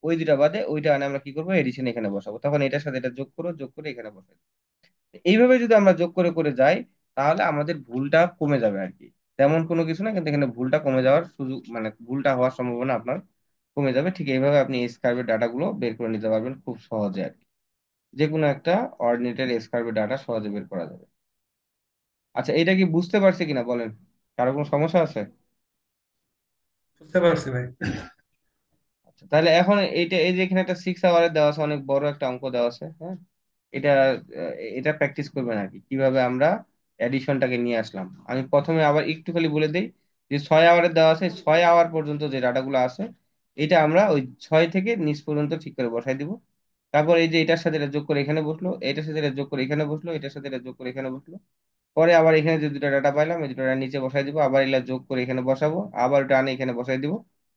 ওই দুইটা বাদে ওইটা আনে আমরা কি করবো, এডিশন এখানে বসাবো, তখন এটার সাথে এটা যোগ করো, যোগ করে এখানে বসাই দিবো। এইভাবে যদি আমরা যোগ করে করে যাই তাহলে আমাদের ভুলটা কমে যাবে আর কি। তেমন কোনো কিছু না, কিন্তু এখানে ভুলটা কমে যাওয়ার সুযোগ, মানে ভুলটা হওয়ার সম্ভাবনা আপনার কমে যাবে। ঠিক এইভাবে আপনি স্কার্ভের ডাটাগুলো বের করে নিতে পারবেন খুব সহজে আর কি। যে কোনো একটা অর্ডিনেটের স্কার্ভের ডাটা সহজে বের করা যাবে। আচ্ছা, এটা কি বুঝতে পারছি কিনা বলেন, কারো কোনো সমস্যা আছে? বুঝতে পারছি ভাই। আচ্ছা, তাহলে এখন এইটা, এই যে এখানে একটা 6 আওয়ারের দেওয়া আছে, অনেক বড় একটা অঙ্ক দেওয়া আছে, হ্যাঁ। এটা এটা প্র্যাকটিস করবেন আর কি, কিভাবে আমরা অ্যাডিশনটাকে নিয়ে আসলাম। আমি প্রথমে আবার একটু খালি বলে দিই, যে 6 আওয়ারের দেওয়া আছে, 6 আওয়ার পর্যন্ত যে ডাটাগুলো আছে এটা আমরা ওই 6 থেকে নিচ পর্যন্ত ঠিক করে বসাই দিব। তারপর এই যে এটার সাথে এটা যোগ করে এখানে বসলো, এটার সাথে এটা যোগ করে এখানে বসলো, এটার সাথে এটা যোগ করে এখানে বসলো। পরে আবার এখানে যে দুটো ডাটা পাইলাম এই দুটো ডাটা নিচে বসাই দিব, আবার এগুলা যোগ করে এখানে বসাবো, আবার ওটা আনে এখানে বসাই দিব।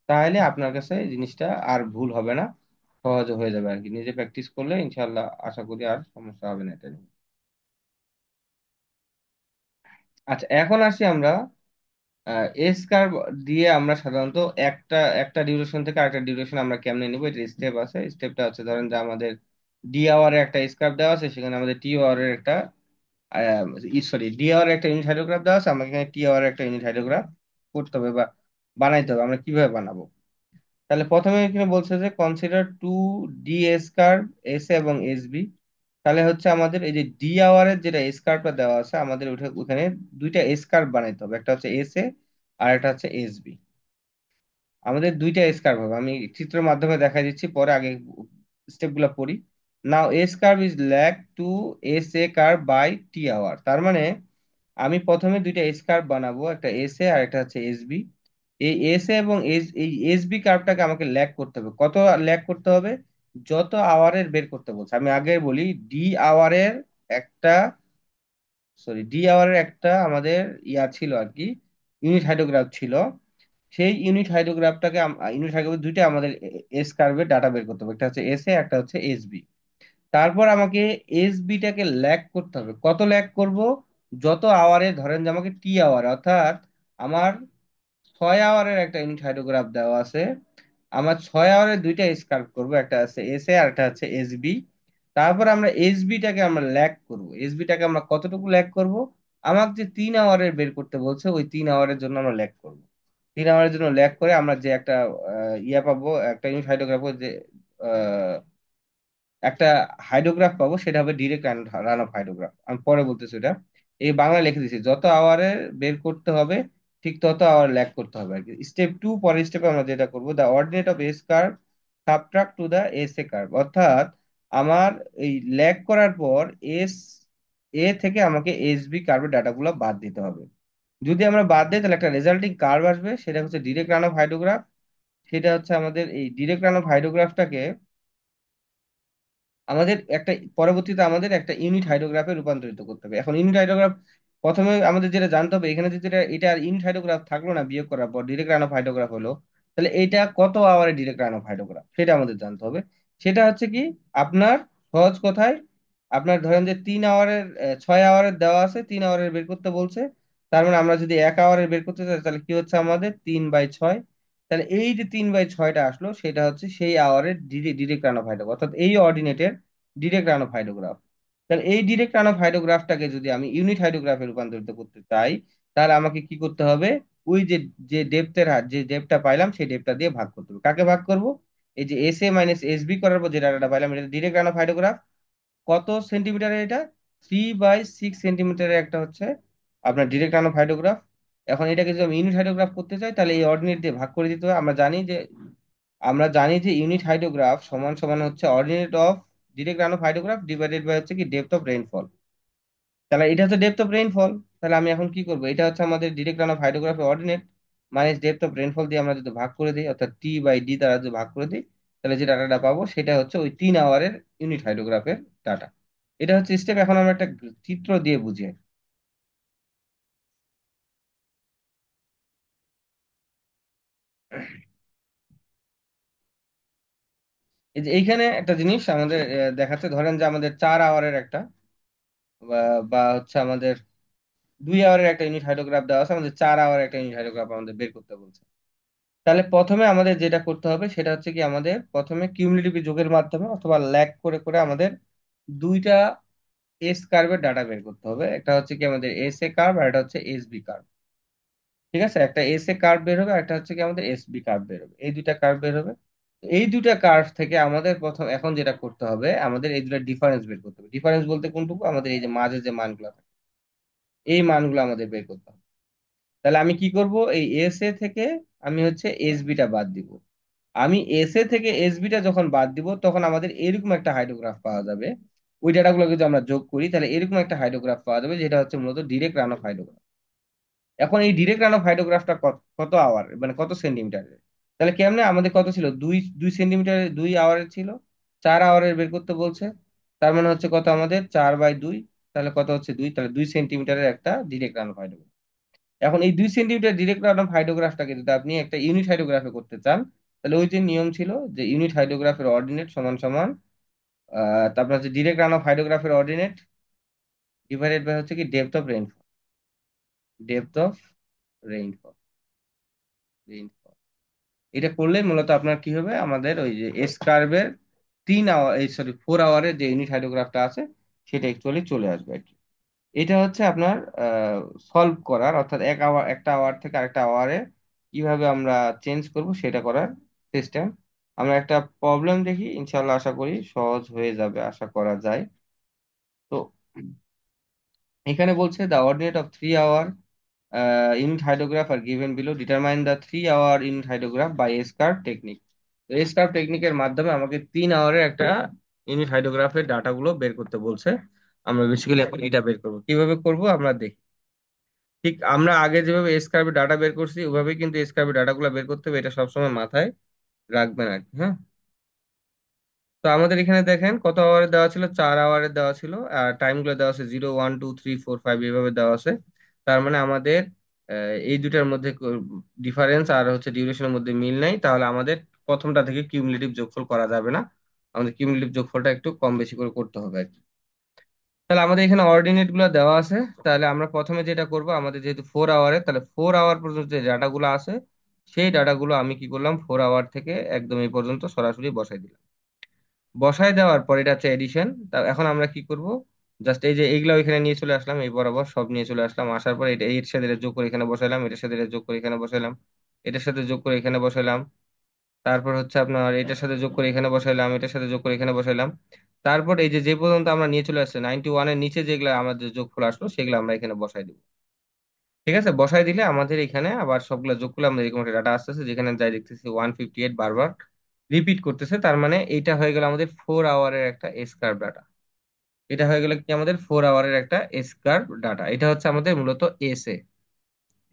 তাহলে আপনার কাছে এই জিনিসটা আর ভুল হবে না, সহজ হয়ে যাবে আর কি। নিজে প্র্যাকটিস করলে ইনশাল্লাহ আশা করি আর সমস্যা হবে না এটা নিয়ে। আচ্ছা, এখন আসি আমরা এস কার্ভ দিয়ে আমরা সাধারণত একটা একটা ডিউরেশন থেকে আরেকটা ডিউরেশন আমরা কেমনে নিব, এটা স্টেপ আছে। স্টেপটা হচ্ছে, ধরেন যে আমাদের ডি আওয়ারে একটা এস কার্ভ দেওয়া আছে, সেখানে আমাদের টি আওয়ারের একটা সরি, ডি আওয়ারের একটা ইউনিট হাইড্রোগ্রাফ দেওয়া আছে, আমাকে এখানে টি আওয়ারের একটা ইউনিট হাইড্রোগ্রাফ করতে হবে বা বানাইতে হবে। আমরা কিভাবে বানাবো? তাহলে প্রথমে এখানে বলছে যে consider to D S curve, S এবং এস বি। তাহলে হচ্ছে আমাদের এই যে ডি আওয়ারের যেটা এস কার্ভটা দেওয়া আছে, আমাদের ওখানে দুইটা এস কার্ভ বানাইতে হবে, একটা হচ্ছে এস এ আর একটা হচ্ছে এস বি। আমাদের দুইটা এস কার্ভ হবে, আমি চিত্রের মাধ্যমে দেখা দিচ্ছি, পরে আগে স্টেপ গুলা পড়ি। Now S curve is lag to S A curve by T hour. তার মানে আমি প্রথমে দুইটা এস কার্ভ বানাবো, একটা এস এ আর একটা হচ্ছে এস বি। এই এস এ এবং এই এস বি কার্ভটাকে আমাকে ল্যাগ করতে হবে। কত ল্যাগ করতে হবে? যত আওয়ারের বের করতে বলছে। আমি আগে বলি, ডি আওয়ারের একটা, সরি, ডি আওয়ারের একটা আমাদের ইয়া ছিল আর কি, ইউনিট হাইড্রোগ্রাফ ছিল। সেই ইউনিট হাইড্রোগ্রাফটাকে ইউনিট হাইড্রোগ্রাফ দুইটা আমাদের এস কার্ভের ডাটা বের করতে হবে, একটা হচ্ছে এস এ, একটা হচ্ছে এস বি। তারপর আমাকে এস বিটাকে ল্যাগ করতে হবে। কত ল্যাগ করব? যত আওয়ারে ধরেন যে আমাকে টি আওয়ার অর্থাৎ আমার 6 আওয়ারের একটা ইউনিট হাইড্রোগ্রাফ দেওয়া আছে। আমার 6 আওয়ারের দুইটা স্কার্ভ করব, একটা আছে এস এ আর একটা আছে এস বি। তারপর আমরা এস বিটাকে আমরা ল্যাগ করব, এস বিটাকে আমরা কতটুকু ল্যাগ করব, আমাকে যে 3 আওয়ারের বের করতে বলছে ওই 3 আওয়ারের জন্য আমরা ল্যাগ করব। 3 আওয়ারের জন্য ল্যাগ করে আমরা যে একটা ইয়া পাবো, একটা ইউনিট হাইড্রোগ্রাফ যে একটা হাইড্রোগ্রাফ পাবো, সেটা হবে ডিরেক্ট রান অফ হাইড্রোগ্রাফ। আমি পরে বলতেছি এটা, এই বাংলা লিখে দিচ্ছি, যত আওয়ারে বের করতে হবে ঠিক তত আওয়ার ল্যাগ করতে হবে আর কি। স্টেপ টু, পরের স্টেপে আমরা যেটা করবো, the ordinate of S curve subtract to the S A curve, অর্থাৎ আমার এই ল্যাগ করার পর এস এ থেকে আমাকে এস বি কার্ভের ডাটাগুলো বাদ দিতে হবে। যদি আমরা বাদ দিই তাহলে একটা রেজাল্টিং কার্ভ আসবে, সেটা হচ্ছে ডিরেক্ট রান অফ হাইড্রোগ্রাফ। সেটা হচ্ছে আমাদের এই ডিরেক্ট রান অফ হাইড্রোগ্রাফটাকে আমাদের একটা পরবর্তীতে আমাদের একটা ইউনিট হাইড্রোগ্রাফে রূপান্তরিত করতে হবে। এখন ইউনিট হাইড্রোগ্রাফ প্রথমে আমাদের যেটা জানতে হবে, এখানে যদি এটা আর ইউনিট হাইড্রোগ্রাফ থাকলো না, বিয়োগ করার পর ডিরেক্ট রান অফ হাইড্রোগ্রাফ হলো, তাহলে এইটা কত আওয়ারে ডিরেক্ট রান অফ হাইড্রোগ্রাফ সেটা আমাদের জানতে হবে। সেটা হচ্ছে কি, আপনার সহজ কথায়, আপনার ধরেন যে 3 আওয়ারের 6 আওয়ারের দেওয়া আছে, 3 আওয়ারের বের করতে বলছে। তার মানে আমরা যদি 1 আওয়ারের বের করতে চাই তাহলে কি হচ্ছে আমাদের 3/6। তাহলে এই যে 3/6টা আসলো সেটা হচ্ছে সেই আওয়ারের ডিরেক্ট রান অফ হাইড্রোগ্রাফ, অর্থাৎ এই অর্ডিনেটের ডিরেক্ট রান অফ হাইড্রোগ্রাফ। তাহলে এই ডিরেক্ট রান অফ হাইড্রোগ্রাফটাকে যদি আমি ইউনিট হাইড্রোগ্রাফে রূপান্তরিত করতে চাই, তাহলে আমাকে কি করতে হবে, ওই যে যে ডেপথের হার, যে ডেপটা পাইলাম সেই ডেপটা দিয়ে ভাগ করতে হবে। কাকে ভাগ করব, এই যে S A minus S B করার পর যে ডাটাটা পাইলাম, এটা ডিরেক্ট রান অফ হাইড্রোগ্রাফ। কত সেন্টিমিটারের এটা, 3/6 সেন্টিমিটারের একটা হচ্ছে আপনার ডিরেক্ট রান অফ হাইড্রোগ্রাফ। এখন এটাকে যদি আমি ইউনিট হাইড্রোগ্রাফ করতে চাই তাহলে এই অর্ডিনেট দিয়ে ভাগ করে দিতে হবে। আমরা জানি যে ইউনিট হাইড্রোগ্রাফ সমান সমান হচ্ছে ordinate of direct run off hydrograph divided by হচ্ছে কি ডেপথ অফ রেইনফল। তাহলে এটা হচ্ছে ডেপথ অফ রেইনফল। তাহলে আমি এখন কি করবো, এটা হচ্ছে আমাদের ডিরেক্ট রান অফ হাইড্রোগ্রাফের ordinate minus depth of rainfall দিয়ে আমরা যদি ভাগ করে দিই, অর্থাৎ টি/ডি দ্বারা যদি ভাগ করে দিই, তাহলে যে ডাটাটা পাবো সেটা হচ্ছে ওই 3 আওয়ারের ইউনিট হাইড্রোগ্রাফের ডাটা। এটা হচ্ছে স্টেপ। এখন আমরা একটা চিত্র দিয়ে বুঝিয়ে, এই যে এইখানে একটা জিনিস আমাদের দেখাচ্ছে, ধরেন যে আমাদের 4 আওয়ারের একটা বা বা হচ্ছে আমাদের 2 আওয়ারের একটা ইউনিট হাইড্রোগ্রাফ দেওয়া আছে, আমাদের 4 আওয়ারের একটা ইউনিট হাইড্রোগ্রাফ আমাদের বের করতে বলছে। তাহলে প্রথমে আমাদের যেটা করতে হবে সেটা হচ্ছে কি, আমাদের প্রথমে কিউমুলেটিভ যোগের মাধ্যমে অথবা ল্যাগ করে করে আমাদের দুইটা এস কার্ভের ডাটা বের করতে হবে। একটা হচ্ছে কি আমাদের এস এ কার্ভ আর একটা হচ্ছে এস বি কার্ভ। ঠিক আছে, একটা এস এ কার্ভ বের হবে আর একটা হচ্ছে কি আমাদের এস বি কার্ভ বের হবে, এই দুইটা কার্ভ বের হবে। এই দুইটা কার্ভ থেকে আমাদের প্রথম এখন যেটা করতে হবে, আমাদের এই দুটা ডিফারেন্স বের করতে হবে। ডিফারেন্স বলতে কোনটুকু, আমাদের এই যে মাঝে যে মানগুলো থাকে এই মানগুলো আমাদের বের করতে হবে। তাহলে আমি কি করব, এই এস এ থেকে আমি হচ্ছে এস বিটা বাদ দিব। আমি এস এ থেকে এস বিটা যখন বাদ দিব তখন আমাদের এরকম একটা হাইড্রোগ্রাফ পাওয়া যাবে। ওই ডাটাগুলো যদি আমরা যোগ করি তাহলে এরকম একটা হাইড্রোগ্রাফ পাওয়া যাবে, যেটা হচ্ছে মূলত ডিরেক্ট রান অফ হাইড্রোগ্রাফ। এখন এই ডিরেক্ট রান অফ হাইড্রোগ্রাফটা কত কত আওয়ার, মানে কত সেন্টিমিটারের, তাহলে কেমনে আমাদের কত ছিল, দুই দুই সেন্টিমিটারের 2 আওয়ারের ছিল, 4 আওয়ারের বের করতে বলছে। তার মানে হচ্ছে কত আমাদের 4/2, তাহলে কত হচ্ছে 2, তাহলে 2 সেন্টিমিটারের একটা ডিরেক্ট রান অফ হাইড্রোগ্রাফ। এখন এই 2 সেন্টিমিটার ডিরেক্ট রান অফ হাইড্রোগ্রাফটাকে যদি আপনি একটা ইউনিট হাইড্রোগ্রাফে করতে চান, তাহলে ওই যে নিয়ম ছিল যে ইউনিট হাইড্রোগ্রাফের অর্ডিনেট সমান সমান তারপর হচ্ছে ডিরেক্ট রান অফ হাইড্রোগ্রাফের অর্ডিনেট ডিভাইডেড বাই হচ্ছে কি depth of rainfall, depth of rainfall rainfall. এটা করলে মূলত আপনার কি হবে, আমাদের ওই যে এস কার্ভের 3 আওয়ার, এই সরি 4 আওয়ারের যে ইউনিট হাইড্রোগ্রাফটা আছে সেটা অ্যাকচুয়ালি চলে আসবে আর কি। এটা হচ্ছে আপনার সলভ করার, অর্থাৎ একটা আওয়ার থেকে আরেকটা আওয়ারে কিভাবে আমরা চেঞ্জ করব সেটা করার সিস্টেম। আমরা একটা প্রবলেম দেখি, ইনশাল্লাহ আশা করি সহজ হয়ে যাবে, আশা করা যায়। তো এখানে বলছে the ordinate of 3 hour unit hydrograph are given below, determine the 3 hour unit hydrograph by S curve technique. S curve টেকনিকের মাধ্যমে আমাকে 3 আওয়ারের একটা ইউনিট হাইড্রোগ্রাফের ডাটাগুলো বের করতে বলছে। আমরা বেসিক্যালি এখন এটা বের করবো, কিভাবে করব আমরা দেখি। ঠিক আমরা আগে যেভাবে এস কার্ভে ডাটা বের করছি ওইভাবেই কিন্তু এস কার্ভে ডাটাগুলো বের করতে হবে, এটা সবসময় মাথায় রাখবেন আর কি। হ্যাঁ, তো আমাদের এখানে দেখেন কত আওয়ারের দেওয়া ছিল, 4 আওয়ারের দেওয়া ছিল, আর টাইম গুলো দেওয়া আছে 0, 1, 2, 3, 4, 5 এভাবে দেওয়া আছে। তার মানে আমাদের এই দুটার মধ্যে ডিফারেন্স আর হচ্ছে ডিউরেশনের মধ্যে মিল নাই, তাহলে আমাদের প্রথমটা থেকে কিউমুলেটিভ যোগফল করা যাবে না, আমাদের কিউমুলেটিভ যোগফলটা একটু কম বেশি করে করতে হবে আর কি। তাহলে আমাদের এখানে অর্ডিনেট গুলো দেওয়া আছে। তাহলে আমরা প্রথমে যেটা করব, আমাদের যেহেতু 4 আওয়ারে, তাহলে 4 আওয়ার পর্যন্ত যে ডাটাগুলো আছে সেই ডাটাগুলো আমি কি করলাম, 4 আওয়ার থেকে একদম এই পর্যন্ত সরাসরি বসাই দিলাম। বসায় দেওয়ার পর এটা হচ্ছে এডিশন। তা এখন আমরা কি করব, জাস্ট এই যে এইগুলা এখানে নিয়ে চলে আসলাম, এই বরাবর সব নিয়ে চলে আসলাম। আসার পর এটা এর সাথে এটা যোগ করে এখানে বসাইলাম, এটার সাথে এটা যোগ করে এখানে বসাইলাম, এটার সাথে যোগ করে এখানে বসাইলাম। তারপর হচ্ছে আপনার এটার সাথে যোগ করে এখানে বসাইলাম, এটার সাথে যোগ করে এখানে বসাইলাম। তারপর এই যে যে পর্যন্ত আমরা নিয়ে চলে আসছি 91-এর নিচে যেগুলো আমাদের যোগফল আসলো সেগুলো আমরা এখানে বসাই দিব। ঠিক আছে, বসাই দিলে আমাদের এখানে আবার সবগুলো যোগ করলে আমাদের এরকম একটা ডাটা আসতেছে, যেখানে যাই দেখতেছি 158 বারবার রিপিট করতেছে। তার মানে এইটা হয়ে গেল আমাদের 4 আওয়ারের একটা এসকার্ভ ডাটা। এটা হয়ে গেল কি আমাদের 4 আওয়ারের একটা এসকার্ভ ডাটা। এটা হচ্ছে আমাদের মূলত এসএ।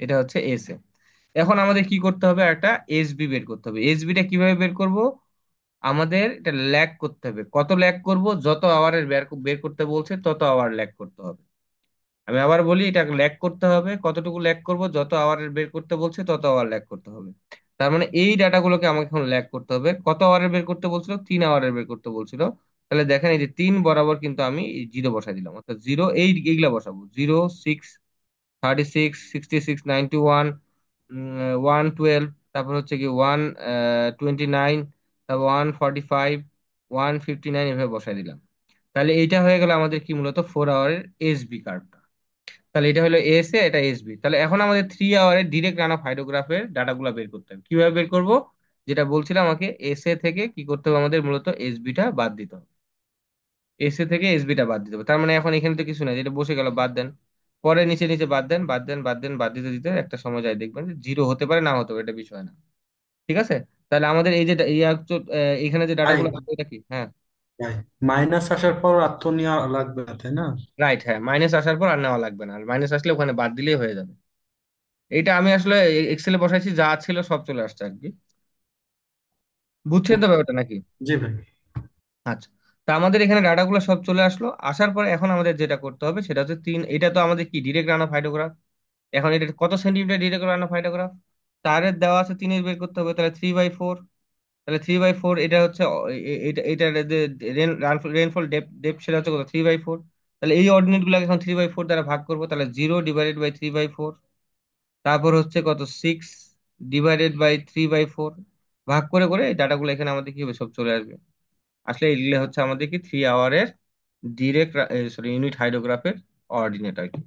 এটা হচ্ছে এসএ। এখন আমাদের কি করতে হবে, একটা এসবি বের করতে হবে। এসবিটা কিভাবে বের করব, আমাদের এটা ল্যাগ করতে হবে। কত ল্যাগ করব, যত আওয়ারের বের বের করতে বলছে তত আওয়ার ল্যাগ করতে হবে। আমি আবার বলি, এটা ল্যাগ করতে হবে, কতটুকু ল্যাগ করব, যত আওয়ারের বের করতে বলছে তত আওয়ার ল্যাগ করতে হবে। তার মানে এই ডাটাগুলোকে আমাকে এখন ল্যাগ করতে হবে। কত আওয়ারের বের করতে বলছিল, 3 আওয়ারের বের করতে বলছিল। তাহলে দেখেন এই যে 3 বরাবর কিন্তু আমি জিরো বসাই দিলাম, অর্থাৎ জিরো এইগুলা বসাবো, 0, 6, 36, 66, 91, 112, তারপর হচ্ছে কি 129, তারপর 145, 159, এভাবে বসাই দিলাম। তাহলে এইটা হয়ে গেল আমাদের কি মূলত 4 আওয়ারের এসবি কার্ভটা। তাহলে এটা হলো এস এ, এটা এসবি। তাহলে এখন আমাদের 3 আওয়ারের ডিরেক্ট রান অফ হাইড্রোগ্রাফের ডাটাগুলো বের করতে হবে। কিভাবে বের করব, যেটা বলছিলাম, আমাকে এস এ থেকে কি করতে হবে, আমাদের মূলত এসবিটা বাদ দিতে হবে। এস এ থেকে এসবিটা বাদ দিতে হবে। তার মানে এখন এখানে তো কিছু নাই, যেটা বসে গেল বাদ দেন। পরে নিচে নিচে বাদ দেন, বাদ দেন, বাদ দেন, বাদ দিতে দিতে একটা সময় যায় দেখবেন যে জিরো হতে পারে, না হতে পারে, এটা বিষয় না। ঠিক আছে। তাহলে আমাদের এই যে এখানে যে ভাই ডাটাগুলো আছে এটা কি, হ্যাঁ। ভাই মাইনাস আসার পর আর তো নেওয়া লাগবে না, তাই না? রাইট, হ্যাঁ, মাইনাস আসার পর আর নেওয়া লাগবে না, আর মাইনাস আসলে ওখানে বাদ দিলেই হয়ে যাবে। এইটা আমি আসলে এক্সেলে বসাইছি, যা ছিল সব চলে আসছে আর কি। বুঝছেন তো ওকে। ব্যাপারটা নাকি? জি ভাই। আচ্ছা। তা আমাদের এখানে ডাটাগুলো সব চলে আসলো। আসার পরে এখন আমাদের যেটা করতে হবে সেটা হচ্ছে তিন, এটা তো আমাদের কি ডিরেক্ট রান অফ হাইড্রোগ্রাফ। এখন এটা কত centimetre direct run off hydrograph, তারের দেওয়া আছে 3-এর বের করতে হবে, তাহলে 3/4। তাহলে 3/4 এটা হচ্ছে এটা এটা রেনফল ডেপ সেটা হচ্ছে কত, 3/4। তাহলে এই অর্ডিনেট গুলোকে এখন 3/4 দ্বারা ভাগ করবো, তাহলে 0/3/4। তারপর হচ্ছে কত, 6/3/4। ভাগ করে করে এই ডাটাগুলো এখানে আমাদের কি হবে, সব চলে আসবে। আসলে এগুলো হচ্ছে আমাদের কি 3 আওয়ারের ডিরেক্ট, সরি, ইউনিট হাইড্রোগ্রাফের অর্ডিনেট আর কি।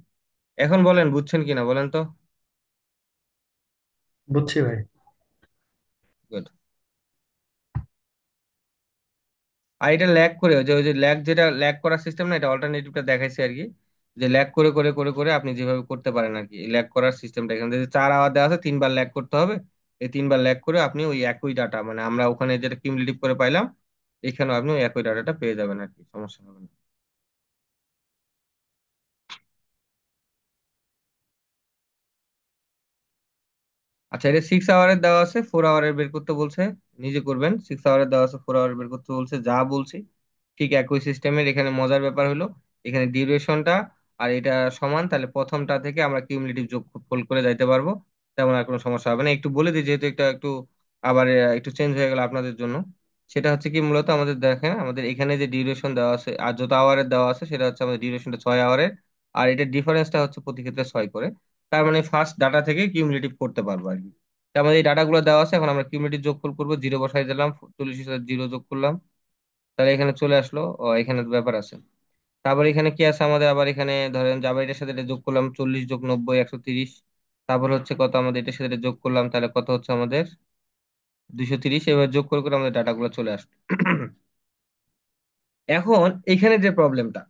এখন বলেন বুঝছেন কিনা বলেন তো। বুঝছি ভাই। Good. আর এটা ল্যাগ করে, ওই যে ল্যাগ, যেটা ল্যাগ করার সিস্টেম না, এটা অল্টারনেটিভটা দেখাইছে আর কি। যে ল্যাগ করে করে করে করে আপনি যেভাবে করতে পারেন আর কি, ল্যাগ করার সিস্টেমটা এখানে যদি 4 আওয়ার দেওয়া আছে, 3 বার ল্যাগ করতে হবে। এই 3 বার ল্যাগ করে আপনি ওই একই ডাটা, মানে আমরা ওখানে যেটা কিউমুলেটিভ করে পাইলাম, এখানেও আপনি ওই একই ডাটাটা পেয়ে যাবেন আর কি, সমস্যা হবে না। আচ্ছা, এটা 6 আওয়ারের দেওয়া আছে, 4 আওয়ারের বের করতে বলছে। নিজে করবেন। 6 আওয়ারের দেওয়া আছে, 4 আওয়ার বের করতে বলছে, যা বলছি ঠিক একই সিস্টেমের। এখানে মজার ব্যাপার হলো, এখানে ডিউরেশনটা আর এটা সমান, তাহলে প্রথমটা থেকে আমরা কিউমুলেটিভ যোগফল করে যাইতে পারবো। তেমন আর কোনো সমস্যা হবে না। একটু বলে দিই, যেহেতু একটা একটু আবার একটু চেঞ্জ হয়ে গেল আপনাদের জন্য। সেটা হচ্ছে কি, মূলত আমাদের দেখেন, আমাদের এখানে যে ডিউরেশন দেওয়া আছে আর যত আওয়ারের দেওয়া আছে, সেটা হচ্ছে আমাদের ডিউরেশনটা 6 আওয়ারের। আর এটার ডিফারেন্সটা হচ্ছে প্রতি ক্ষেত্রে 6 করে। তার মানে ফার্স্ট ডাটা থেকে কিউমুলেটিভ করতে পারবো আর কি। তার মানে এই ডাটাগুলো দেওয়া আছে, এখন আমরা কিউমুলেটিভ যোগফল করবো, জিরো বসাই দিলাম, 40-এর সাথে জিরো যোগ করলাম। তাহলে এখানে চলে আসলো। ও, এখানে তো ব্যাপার আছে। তারপর এখানে কি আছে আমাদের, আবার এখানে ধরেন যাবার এটার সাথে এটা যোগ করলাম, 40 + 90, 130। তারপর হচ্ছে কত, আমাদের এটার সাথে এটা যোগ করলাম, তাহলে কত হচ্ছে আমাদের 230। এবার যোগ করে করে আমাদের ডাটাগুলো চলে আসলো। এখন এখানে যে প্রবলেমটা,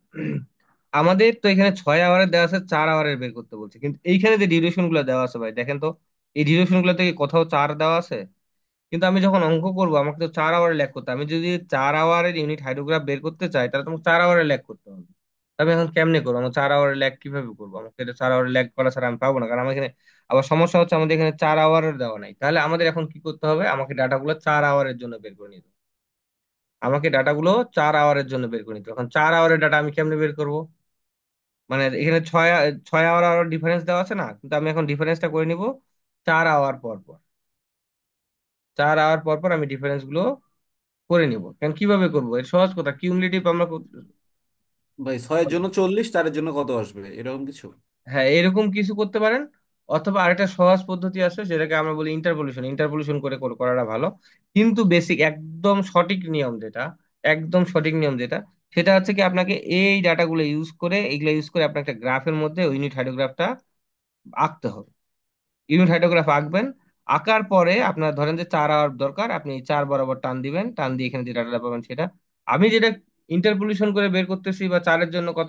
আমাদের তো এখানে 6 আওয়ারের দেওয়া আছে, 4 আওয়ারের বের করতে বলছে, কিন্তু এইখানে যে ডিউরেশন গুলো দেওয়া আছে ভাই দেখেন তো, এই ডিউরেশন গুলো থেকে কোথাও 4 দেওয়া আছে? কিন্তু আমি যখন অঙ্ক করবো আমাকে তো 4 আওয়ারের ল্যাগ করতে হবে। আমি যদি 4 আওয়ারের ইউনিট হাইড্রোগ্রাফ বের করতে চাই, তাহলে তোমাকে 4 আওয়ারের ল্যাগ করতে হবে। তা আমি এখন কেমনে করবো, আমার 4 আওয়ারের ল্যাগ কিভাবে করবো? আমাকে এটা 4 আওয়ারের ল্যাগ করা ছাড়া আমি পাবো না, কারণ আমার এখানে আবার সমস্যা হচ্ছে, আমাদের এখানে 4 আওয়ারের দেওয়া নাই। তাহলে আমাদের এখন কি করতে হবে, আমাকে ডাটাগুলো 4 আওয়ারের জন্য বের করে নিতে হবে। আমাকে ডাটাগুলো 4 আওয়ারের জন্য বের করে নিতে হবে। এখন 4 আওয়ারের ডাটা আমি কেমনে বের করবো? মানে এখানে ছয় ছয় আওয়ার আওয়ার ডিফারেন্স দেওয়া আছে না, কিন্তু আমি এখন ডিফারেন্সটা করে নিব 4 আওয়ার পর পর। 4 আওয়ার পর পর আমি ডিফারেন্স গুলো করে নিব। কারণ কিভাবে করবো, এর সহজ কথা, কিউমুলেটিভ আমরা ভাই 6-এর জন্য 40, 4-এর জন্য কত আসবে এরকম কিছু? হ্যাঁ, এরকম কিছু করতে পারেন। অথবা আরেকটা সহজ পদ্ধতি আছে, যেটাকে আমরা বলি ইন্টারপোলেশন। ইন্টারপোলেশন করে করাটা ভালো। কিন্তু বেসিক একদম সঠিক নিয়ম যেটা, একদম সঠিক নিয়ম যেটা, সেটা হচ্ছে কি, আপনাকে এই ডাটাগুলো ইউজ করে, এগুলো ইউজ করে আপনার একটা গ্রাফের মধ্যে ইউনিট হাইড্রোগ্রাফটা আঁকতে হবে। ইউনিট হাইড্রোগ্রাফ আঁকবেন। আঁকার পরে আপনার ধরেন যে 4 আওয়ার দরকার, আপনি এই 4 বরাবর টান দিবেন, টান দিয়ে এখানে যে ডাটাটা পাবেন সেটা। আমি যেটা ইন্টারপোলেশন করে বের করতেছি, বা 4-এর জন্য কত,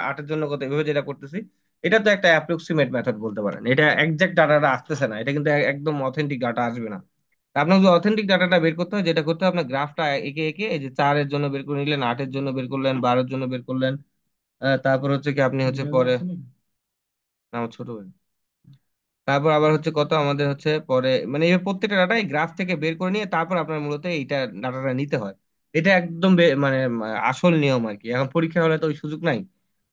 8-এর জন্য কত, এভাবে যেটা করতেছি, এটা তো একটা অ্যাপ্রক্সিমেট মেথড বলতে পারেন। এটা একজ্যাক্ট ডাটাটা আসতেছে না, এটা কিন্তু একদম অথেন্টিক ডাটা আসবে না। তা আপনার যদি অথেন্টিক ডাটাটা বের করতে হয়, যেটা করতে হবে, আপনার গ্রাফটা এঁকে এঁকে, এই যে 4-এর জন্য বের করে নিলেন, 8-এর জন্য বের করলেন, 12-এর জন্য বের করলেন, তারপর হচ্ছে কি আপনি হচ্ছে পরে, না, আমার ছোট ভাই, তারপর আবার হচ্ছে কত আমাদের হচ্ছে পরে, মানে এই প্রত্যেকটা ডাটা এই গ্রাফ থেকে বের করে নিয়ে তারপর আপনার মূলত এইটা ডাটাটা নিতে হয়। এটা একদম মানে আসল নিয়ম আর কি। এখন পরীক্ষা হলে তো ওই সুযোগ নাই।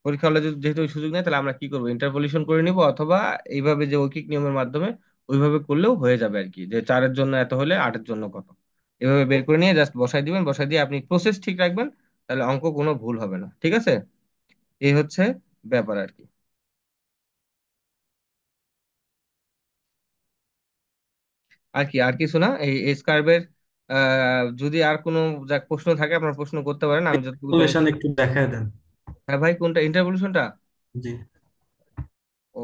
পরীক্ষা হলে যেহেতু ওই সুযোগ নেই, তাহলে আমরা কি করবো, ইন্টারপোলেশন করে নিব, অথবা এইভাবে যে ঐকিক নিয়মের মাধ্যমে ওইভাবে করলেও হয়ে যাবে আর কি, যে 4-এর জন্য এত হলে 8-এর জন্য কত, এভাবে বের করে নিয়ে জাস্ট বসাই দিবেন। বসাই দিয়ে আপনি প্রসেস ঠিক রাখবেন, তাহলে অঙ্ক কোনো ভুল হবে না। ঠিক আছে? এই হচ্ছে ব্যাপার আর কি। আর কি, আর কিছু না, এই স্কার্ভের যদি আর কোনো প্রশ্ন থাকে আপনার প্রশ্ন করতে পারেন, আমি যতটুকু জানি। ক্যালকুলেশন একটু দেখায় দেন। হ্যাঁ ভাই, কোনটা, ইন্টারপোলেশনটা? জি। ও,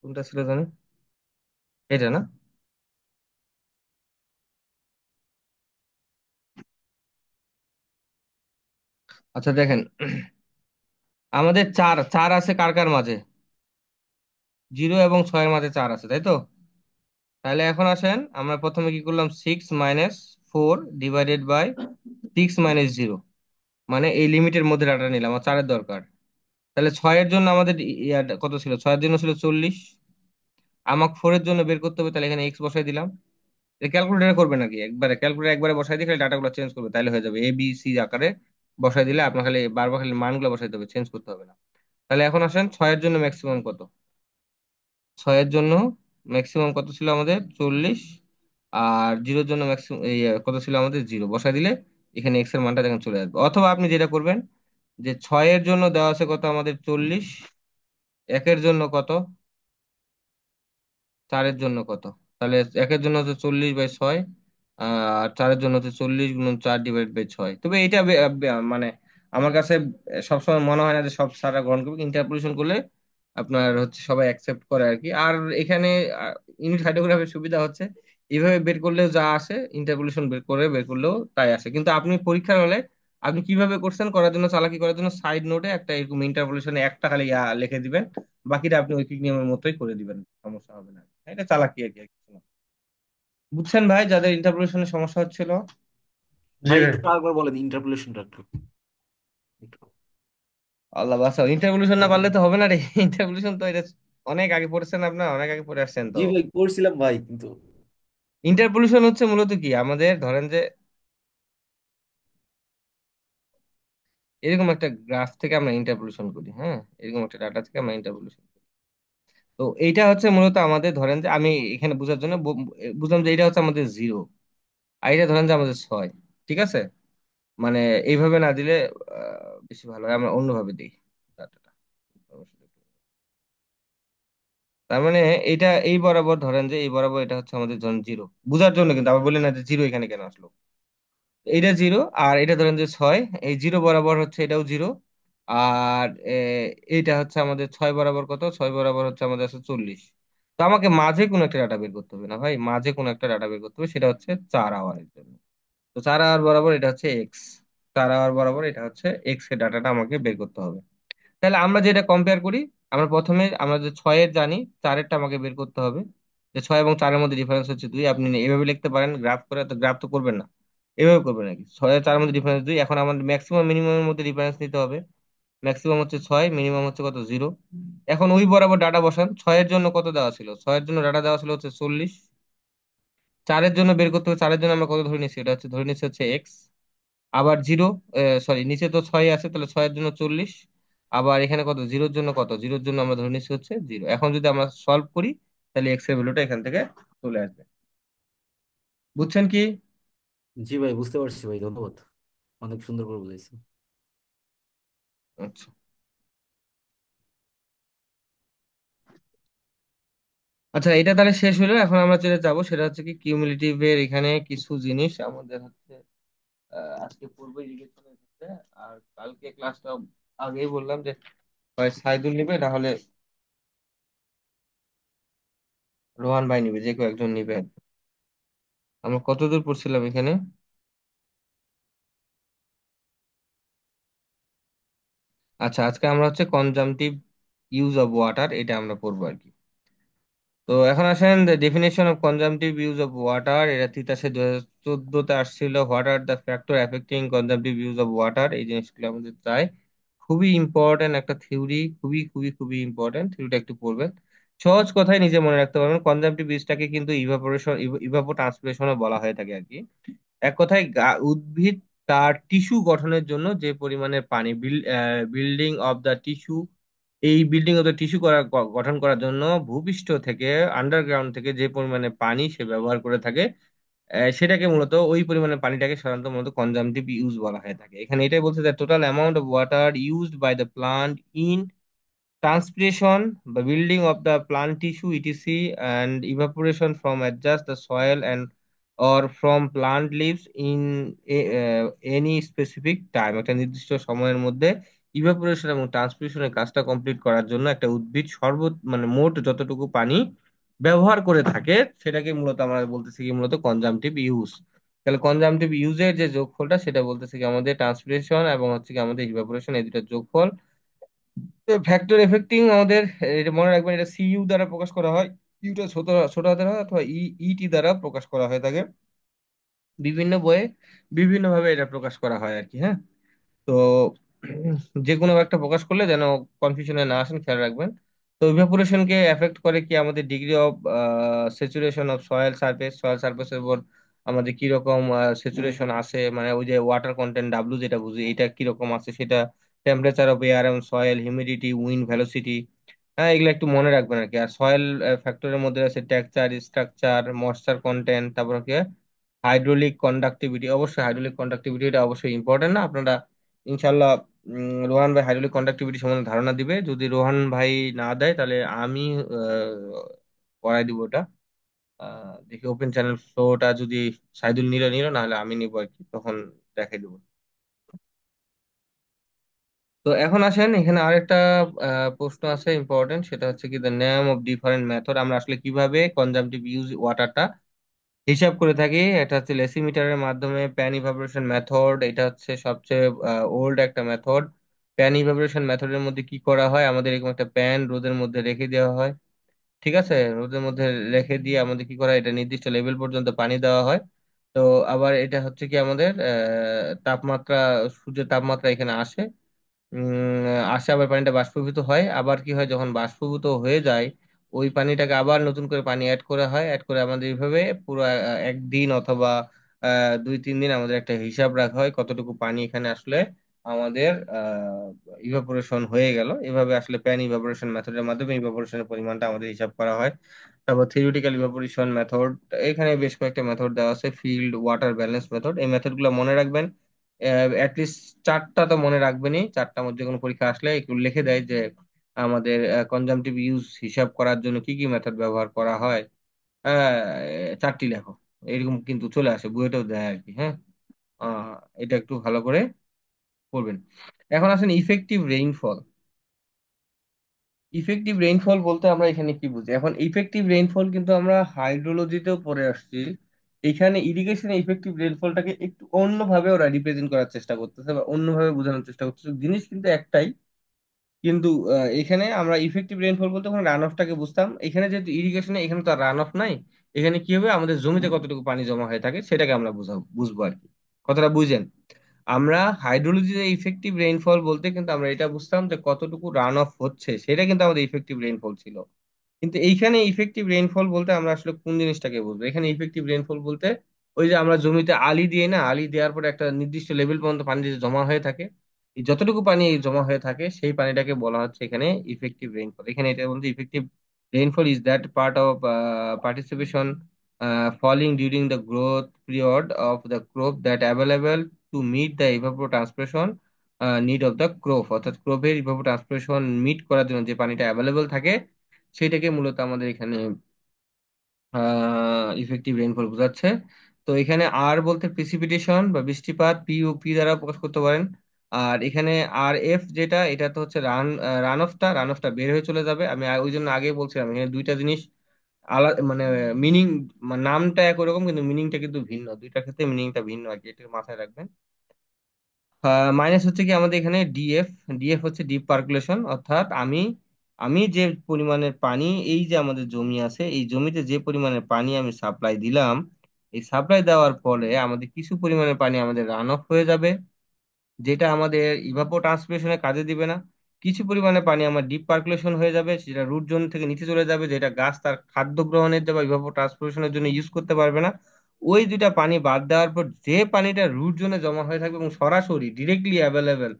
কোনটা ছিল জানি, এটা না? আচ্ছা দেখেন, আমাদের চার চার আছে কার কার মাঝে, 0 এবং 6-এর মাঝে চার আছে, তাই তো? তাহলে এখন আসেন, আমরা প্রথমে কি করলাম, 6 - 4 / 6 - 0, মানে এই লিমিটের মধ্যে ডাটা নিলাম, আমার 4-এর দরকার। তাহলে 6-এর জন্য আমাদের কত ছিল, 6-এর জন্য ছিল 40। আমাকে 4-এর জন্য বের করতে হবে, তাহলে এখানে এক্স বসাই দিলাম। ক্যালকুলেটার করবে নাকি, একবারে ক্যালকুলেটার একবারে বসাই দিয়ে খালি ডাটাগুলো চেঞ্জ করবে, তাহলে হয়ে যাবে। ABC আকারে বসাই দিলে আপনার খালি বারবার খালি মানগুলো বসাইতে হবে, চেঞ্জ করতে হবে না। তাহলে এখন আসেন, 6-এর জন্য ম্যাক্সিমাম কত। 6-এর জন্য ম্যাক্সিমাম কত ছিল আমাদের, 40। আর 0-এর জন্য ম্যাক্সিমাম এই কত ছিল আমাদের, 0 বসাই দিলে এখানে এক্স এর মানটা দেখেন চলে আসবে। অথবা আপনি যেটা করবেন, যে 6-এর জন্য দেওয়া আছে কত আমাদের, 40। 1-এর জন্য কত, 4-এর জন্য কত। তাহলে 1-এর জন্য হচ্ছে 40/6, আর 4-এর জন্য হচ্ছে 40 × 4 / 6। তবে এটা মানে আমার কাছে সবসময় মনে হয় না যে সব সারা গ্রহণ করবে। ইন্টারপোলেশন করলে আপনার হচ্ছে সবাই অ্যাকসেপ্ট করে আর কি। আর এখানে ইউনিট হাইড্রোগ্রাফির সুবিধা হচ্ছে, এইভাবে বের করলেও যা আসে, ইন্টারপোলেশন বের করলেও তাই আসে। কিন্তু আপনি পরীক্ষার হলে আপনি কিভাবে করছেন করার জন্য, চালাকি করার জন্য, সাইড নোটে একটা এরকম ইন্টারপোলেশনে একটা খালি লিখে দিবেন। বাকিটা আপনি ঐকিক নিয়মের মতোই করে দিবেন, সমস্যা হবে না। এটা চালাকি আর কি, আর কিছু না। বুঝছেন ভাই, যাদের ইন্টারপোলেশনের সমস্যা হচ্ছিল? জি ভাই ভাই। একটু আরেকবার বলেন ইন্টারপোলেশনটা একটু। আল্লাহ বাঁচাও, ইন্টারপোলেশন না পারলে তো হবে না রে। ইন্টারপোলেশন তো এটা অনেক আগে পড়েছেন, আপনার অনেক আগে পড়ে আসছেন তো। জি ভাই পড়ছিলাম ভাই, কিন্তু ইন্টারপোলেশন হচ্ছে মূলত কি, আমাদের ধরেন যে এরকম একটা গ্রাফ থেকে আমরা ইন্টারপোলেশন করি, হ্যাঁ, এরকম একটা ডাটা থেকে আমরা ইন্টারপোলেশন করি। তো এইটা হচ্ছে মূলত আমাদের, ধরেন যে আমি এখানে বোঝার জন্য বুঝলাম যে এটা হচ্ছে আমাদের 0, আর এটা ধরেন যে আমাদের 6। ঠিক আছে? মানে এইভাবে না দিলে বেশি ভালো হয়, আমরা অন্যভাবে দিই ডাটাটা। তার মানে এটা এই বরাবর, ধরেন যে এই বরাবর এটা হচ্ছে আমাদের ধরেন 0, বুঝার জন্য, কিন্তু আবার বললেন না যে 0 এখানে কেন আসলো। এটা 0, আর এটা ধরেন যে 6, এই 0 বরাবর হচ্ছে এটাও 0। আর এইটা হচ্ছে আমাদের 6 বরাবর কত, 6 বরাবর হচ্ছে আমাদের আছে 40। তো আমাকে মাঝে কোনো একটা ডাটা বের করতে হবে না ভাই, মাঝে কোনো একটা ডাটা বের করতে হবে, সেটা হচ্ছে 4 আওয়ারের জন্য। তো 4 আওয়ার বরাবর এটা হচ্ছে এক্স, 4 আওয়ার বরাবর এটা হচ্ছে এক্স এর ডাটাটা আমাকে বের করতে হবে। তাহলে আমরা যেটা কম্পেয়ার করি, আমরা প্রথমে আমরা যে 6-এর জানি, 4-এরটা আমাকে বের করতে হবে। যে 6 এবং 4-এর মধ্যে ডিফারেন্স হচ্ছে 2, আপনি এভাবে লিখতে পারেন গ্রাফ করে, তো গ্রাফ তো করবেন না, এভাবে করবেন নাকি, 6 আর 4-এর মধ্যে ডিফারেন্স 2। এখন আমাদের ম্যাক্সিমাম মিনিমামের মধ্যে ডিফারেন্স নিতে হবে। ম্যাক্সিমাম হচ্ছে 6, মিনিমাম হচ্ছে কত, 0। এখন ওই বরাবর ডাটা বসান, 6-এর জন্য কত দেওয়া ছিল, 6-এর জন্য ডাটা দেওয়া ছিল হচ্ছে 40। 4-এর জন্য বের করতে হবে, 4-এর জন্য আমরা কত ধরে নিচ্ছি, এটা হচ্ছে ধরে নিচ্ছি হচ্ছে এক্স। আবার 0, সরি, নিচে তো 6 আছে, তাহলে 6-এর জন্য 40। আবার এখানে কত, 0-এর জন্য কত, 0-এর জন্য আমরা ধরে নিচ্ছি হচ্ছে 0। এখন যদি আমরা সলভ করি, তাহলে এক্স এর ভ্যালুটা এখান থেকে চলে আসবে। বুঝছেন কি? জি ভাই, বুঝতে পারছি ভাই, ধন্যবাদ। অনেক সুন্দর করে বুঝাইছেন। আচ্ছা। আচ্ছা, এটা তাহলে শেষ হলো। এখন আমরা যেটা যাবো সেটা হচ্ছে কি কিউমুলেটিভ এর এখানে কিছু জিনিস আমাদের হচ্ছে আজকে পূর্ব ইরিগেশনের ক্ষেত্রে। আর কালকে ক্লাসটা আগেই বললাম যে হয় সাইদুল নিবে না হলে রোহান ভাই নিবে, যে কেউ একজন নিবে। আমরা কতদূর পড়ছিলাম এখানে? আচ্ছা, আজকে আমরা হচ্ছে কনজামটিভ ইউজ অফ ওয়াটার এটা আমরা পড়বো আর কি। তো এখন আসেন the definition of consumptive use of water, এটা তিতাসে 2014-তে আসছিল। What are the factor affecting consumptive use of water, এই জিনিসগুলো আমাদের চাই। খুবই ইম্পর্টেন্ট একটা থিওরি, খুবই খুবই খুবই ইম্পর্টেন্ট থিওরিটা, একটু পড়বেন। সহজ কথায় নিজে মনে রাখতে পারবেন। কনজামটিভ ইউজটাকে কিন্তু ইভাপোরেশন, ইভাপো ট্রান্সপিরেশনও বলা হয়ে থাকে আর কি। এক কথায় উদ্ভিদ তার টিস্যু গঠনের জন্য যে পরিমাণের পানি, বিল্ডিং অফ দ্য টিস্যু, এই বিল্ডিং অফ দ্য টিস্যু গঠন করার জন্য ভূপৃষ্ঠ থেকে, আন্ডারগ্রাউন্ড থেকে যে পরিমাণে পানি সে ব্যবহার করে থাকে, সেটাকে মূলত, ওই পরিমাণে পানিটাকে সাধারণত মূলত কনজামটিভ ইউজ বলা হয়ে থাকে। এখানে এটাই বলছে যে total amount of water used by the plant in transpiration, the building of the plant tissue, etc., and evaporation from adjust the soil and or from plant leaves in any specific time, একটা নির্দিষ্ট সময়ের মধ্যে evaporation এবং ট্রান্সপিরেশনের কাজটা complete করার জন্য একটা উদ্ভিদ মানে মোট যতটুকু পানি ব্যবহার করে থাকে, সেটাকে মূলত আমরা বলতেছি কি মূলত কনজামটিভ ইউজ। তাহলে কনজামটিভ ইউজের যে যোগফলটা সেটা বলতেছে কি আমাদের ট্রান্সপিরেশন এবং হচ্ছে কি আমাদের ইভাপোরেশন, এই দুটার যোগফল। ফ্যাক্টর এফেক্টিং আমাদের, এটা মনে রাখবেন, এটা সিইউ দ্বারা প্রকাশ করা হয়। ইউটা ছোট ছোট হাতের হয়, অথবা ইটি দ্বারা প্রকাশ করা হয়ে থাকে। বিভিন্ন বইয়ে বিভিন্ন ভাবে এটা প্রকাশ করা হয় আর কি, হ্যাঁ। তো যে কোনো একটা প্রকাশ করলে যেন কনফিউশনে না আসেন, খেয়াল রাখবেন। তো ইভাপোরেশনকে এফেক্ট করে কি আমাদের degree of saturation of soil surface, soil সারফেসের উপর আমাদের কি রকম স্যাচুরেশন আছে, মানে ওই যে ওয়াটার কন্টেন্ট ডাব্লু যেটা বুঝি, এটা কি রকম আছে সেটা। টেম্পারেচার অফ এয়ার এবং সয়েল, হিউমিডিটি, উইন্ড ভেলোসিটি, হ্যাঁ, এগুলো একটু মনে রাখবেন আর কি। আর সয়েল ফ্যাক্টরের মধ্যে আছে টেক্সচার, স্ট্রাকচার, ময়েশ্চার কন্টেন্ট, তারপর কি হাইড্রোলিক কন্ডাক্টিভিটি। অবশ্যই হাইড্রোলিক কন্ডাক্টিভিটিটা অবশ্যই ইম্পর্টেন্ট না, আপনারা ইনশাল্লাহ রোহান ভাই হাইড্রোলিক কন্ডাক্টিভিটি সম্বন্ধে ধারণা দিবে। যদি রোহান ভাই না দেয় তাহলে আমি পড়াই দিব ওটা। দেখি ওপেন চ্যানেল ফ্লোটা যদি সাইদুল নিল নিল, না হলে আমি নিবো আর কি, তখন দেখাই দেবো। তো এখন আসেন, এখানে আরেকটা প্রশ্ন আছে ইম্পর্টেন্ট, সেটা হচ্ছে কি the name of different method, আমরা আসলে কিভাবে কনজামটিভ ইউজ ওয়াটারটা হিসাব করে থাকি। এটা হচ্ছে লেসিমিটারের মাধ্যমে, প্যান ইভাপোরেশন মেথড, এটা হচ্ছে সবচেয়ে ওল্ড একটা মেথড। প্যান ইভাপোরেশন মেথডের মধ্যে কি করা হয়, আমাদের এরকম একটা প্যান রোদের মধ্যে রেখে দেওয়া হয়। ঠিক আছে, রোদের মধ্যে রেখে দিয়ে আমাদের কি করা হয়, এটা নির্দিষ্ট লেভেল পর্যন্ত পানি দেওয়া হয়। তো আবার এটা হচ্ছে কি আমাদের তাপমাত্রা, সূর্যের তাপমাত্রা এখানে আসে, আসে, আবার পানিটা বাষ্পীভূত হয়। আবার কি হয়, যখন বাষ্পীভূত হয়ে যায়, ওই পানিটাকে আবার নতুন করে পানি অ্যাড করা হয়। অ্যাড করে আমাদের এইভাবে পুরো একদিন অথবা 2-3 দিন আমাদের একটা হিসাব রাখা হয় কতটুকু পানি এখানে আসলে আমাদের ইভাপোরেশন হয়ে গেল। এভাবে আসলে প্যান ইভাপোরেশন মেথডের মাধ্যমে ইভাপোরেশনের পরিমাণটা আমাদের হিসাব করা হয়। তারপর থিওরিটিক্যাল ইভাপোরেশন মেথড, এখানে বেশ কয়েকটা মেথড দেওয়া আছে। ফিল্ড ওয়াটার ব্যালেন্স মেথড, এই মেথডগুলো মনে রাখবেন। অ্যাটলিস্ট চারটা তো মনে রাখবেনই। চারটার মধ্যে কোনো পরীক্ষা আসলে একটু লিখে দেয় যে আমাদের কনজামটিভ ইউজ হিসাব করার জন্য কি কি মেথড ব্যবহার করা হয়। চারটি লেখো, এরকম কিন্তু চলে আসে, বইটাও দেয় আর কি, হ্যাঁ। আহ, এটা একটু ভালো করে পড়বেন। এখন আসেন ইফেক্টিভ রেইনফল। ইফেক্টিভ রেইনফল বলতে আমরা এখানে কি বুঝি? এখন ইফেক্টিভ রেইনফল কিন্তু আমরা হাইড্রোলজিতেও পড়ে আসছি। এখানে ইরিগেশনে ইফেক্টিভ রেইনফলটাকে একটু অন্যভাবে ওরা রিপ্রেজেন্ট করার চেষ্টা করতেছে বা অন্যভাবে বোঝানোর চেষ্টা করতেছে, জিনিস কিন্তু একটাই। কিন্তু এখানে আমরা ইফেক্টিভ রেইনফল বলতে ওখানে রান অফটাকে বুঝতাম, এখানে যেহেতু ইরিগেশনে, এখানে তো রান অফ নাই। এখানে কি হবে, আমাদের জমিতে কতটুকু পানি জমা হয়ে থাকে সেটাকে আমরা বুঝবো আর কি। কথাটা বুঝেন? আমরা হাইড্রোলজিতে ইফেক্টিভ রেইনফল বলতে কিন্তু আমরা এটা বুঝতাম যে কতটুকু রান অফ হচ্ছে, সেটা কিন্তু আমাদের ইফেক্টিভ রেইনফল ছিল। কিন্তু এইখানে ইফেক্টিভ রেইনফল বলতে আমরা আসলে কোন জিনিসটাকে বুঝবো? এখানে ইফেক্টিভ রেইনফল বলতে ওই যে আমরা জমিতে আলি দিয়ে না, আলি দেওয়ার পরে একটা নির্দিষ্ট লেভেল পর্যন্ত পানি যে জমা হয়ে থাকে, এই যতটুকু পানি জমা হয়ে থাকে সেই পানিটাকে বলা হচ্ছে এখানে ইফেক্টিভ রেইনফল। এখানে এটা বলতে effective rainfall is that part of participation falling during the growth period of the crop that available to meet the evapotranspiration need of the crop, অর্থাৎ ক্রপের evapotranspiration মিট করার জন্য যে পানিটা অ্যাভেলেবল থাকে সেটাকে মূলত আমাদের এখানে ইফেক্টিভ রেইনফল বোঝাচ্ছে। তো এখানে আর বলতে প্রিসিপিটেশন বা বৃষ্টিপাত, পি ও পি দ্বারা প্রকাশ করতে পারেন। আর এখানে আর এফ যেটা, এটা তো হচ্ছে রান অফটা বের হয়ে চলে যাবে। আমি ওই জন্য আগে বলছিলাম এখানে দুইটা জিনিস আলাদা, মানে মিনিং, নামটা একরকম কিন্তু মিনিংটা কিন্তু ভিন্ন, দুইটার ক্ষেত্রে মিনিংটা ভিন্ন আর কি, এটা মাথায় রাখবেন। মাইনাস হচ্ছে কি আমাদের এখানে ডিএফ। ডিএফ হচ্ছে ডিপ পার্কুলেশন, অর্থাৎ আমি আমি যে পরিমাণের পানি, এই যে আমাদের জমি আছে এই জমিতে যে পরিমাণের পানি আমি সাপ্লাই দিলাম, এই সাপ্লাই দেওয়ার ফলে আমাদের কিছু পরিমাণের পানি আমাদের রান অফ হয়ে যাবে, যেটা আমাদের ইভাপো ট্রান্সপিরেশনে কাজে দিবে না। কিছু পরিমাণে পানি আমার ডিপ পার্কুলেশন হয়ে যাবে, সেটা রুট জোন থেকে নিচে চলে যাবে, যেটা গাছ তার খাদ্য গ্রহণের বা ইভাপো ট্রান্সপিরেশনের জন্য ইউজ করতে পারবে না। ওই দুইটা পানি বাদ দেওয়ার পর যে পানিটা রুট জোনে জমা হয়ে থাকবে এবং সরাসরি ডিরেক্টলি অ্যাভেলেবেল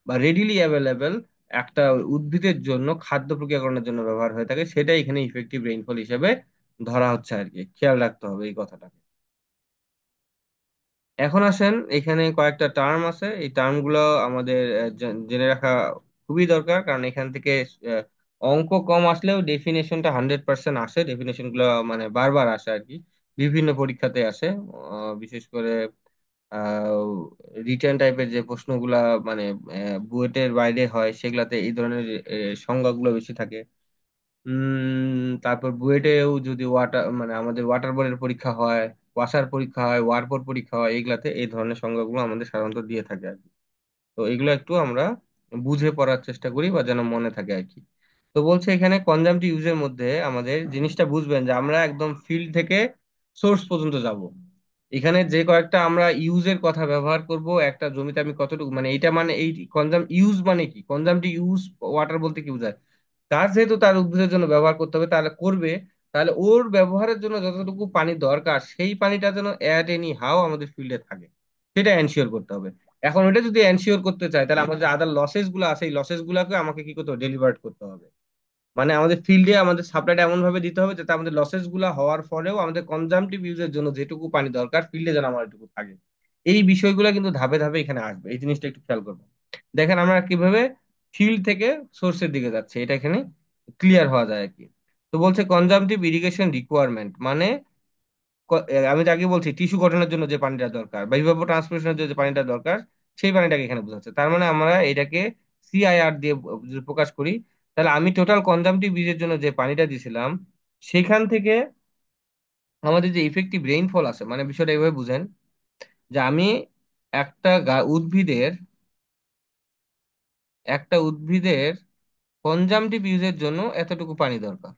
বা রেডিলি অ্যাভেলেবেল একটা উদ্ভিদের জন্য খাদ্য প্রক্রিয়াকরণের জন্য ব্যবহার হয়ে থাকে, সেটাই এখানে ইফেক্টিভ রেইনফল হিসেবে ধরা হচ্ছে আর কি। খেয়াল রাখতে হবে এই কথাটা। এখন আসেন, এখানে কয়েকটা টার্ম আছে, এই টার্মগুলো আমাদের জেনে রাখা খুবই দরকার, কারণ এখান থেকে আহ, অঙ্ক কম আসলেও ডেফিনেশনটা 100% আসে, ডেফিনেশন গুলো মানে বারবার আসে আর কি, বিভিন্ন পরীক্ষাতে আসে। বিশেষ করে রিটেন টাইপের যে প্রশ্নগুলা, মানে বুয়েটের বাইরে হয়, সেগুলাতে এই ধরনের সংজ্ঞাগুলো বেশি থাকে। তারপর বুয়েটেও যদি ওয়াটার, মানে আমাদের ওয়াটার বোর্ডের পরীক্ষা হয়, ওয়াসার পরীক্ষা হয়, ওয়ারপোর পরীক্ষা হয়, এগুলাতে এই ধরনের সংজ্ঞাগুলো আমাদের সাধারণত দিয়ে থাকে আর কি। তো এগুলো একটু আমরা বুঝে পড়ার চেষ্টা করি বা যেন মনে থাকে আর কি। তো বলছে এখানে কনজামটিভ ইউজের মধ্যে আমাদের জিনিসটা বুঝবেন যে আমরা একদম ফিল্ড থেকে সোর্স পর্যন্ত যাব। এখানে যে কয়েকটা আমরা ইউজের কথা ব্যবহার করব একটা জমিতে, আমি কতটুকু, মানে এইটা মানে এই কনজাম ইউজ মানে কি, কনজামটিভ ইউজ ওয়াটার বলতে কি বোঝায়, তার যেহেতু তার উদ্ভিদের জন্য ব্যবহার করতে হবে তাহলে করবে, তাহলে ওর ব্যবহারের জন্য যতটুকু পানি দরকার সেই পানিটা যেন অ্যাট এনি হাও আমাদের ফিল্ডে থাকে, সেটা এনশিওর করতে হবে। এখন ওটা যদি এনশিওর করতে চাই, তাহলে আমাদের আদার লসেস গুলো আছে, এই লসেস গুলাকে আমাকে কি করতে হবে, ডেলিভার করতে হবে। মানে আমাদের ফিল্ডে আমাদের সাপ্লাইটা এমন ভাবে দিতে হবে যাতে আমাদের লসেস গুলা হওয়ার পরেও আমাদের কনজামটিভ ইউজের জন্য যেটুকু পানি দরকার ফিল্ডে যেন আমার এটুকু থাকে। এই বিষয়গুলো কিন্তু ধাপে ধাপে এখানে আসবে, এই জিনিসটা একটু খেয়াল করবো। দেখেন আমরা কিভাবে ফিল্ড থেকে সোর্সের দিকে যাচ্ছে, এটা এখানে ক্লিয়ার হওয়া যায় আর কি। তো বলছে কনজামটিভ ইরিগেশন রিকোয়ারমেন্ট মানে আমি তো আগে বলছি টিস্যু গঠনের জন্য যে পানিটা দরকার বা ইভাপো ট্রান্সপিরেশনের জন্য যে পানিটা দরকার, সেই পানিটাকে এখানে বোঝাচ্ছে। তার মানে আমরা এটাকে সিআইআর দিয়ে যদি প্রকাশ করি, তাহলে আমি টোটাল কনজামটিভ বীজের জন্য যে পানিটা দিয়েছিলাম সেখান থেকে আমাদের যে ইফেক্টিভ রেইনফল আছে, মানে বিষয়টা এইভাবে বুঝেন যে আমি একটা উদ্ভিদের কনজামটিভ ইউজের জন্য এতটুকু পানি দরকার,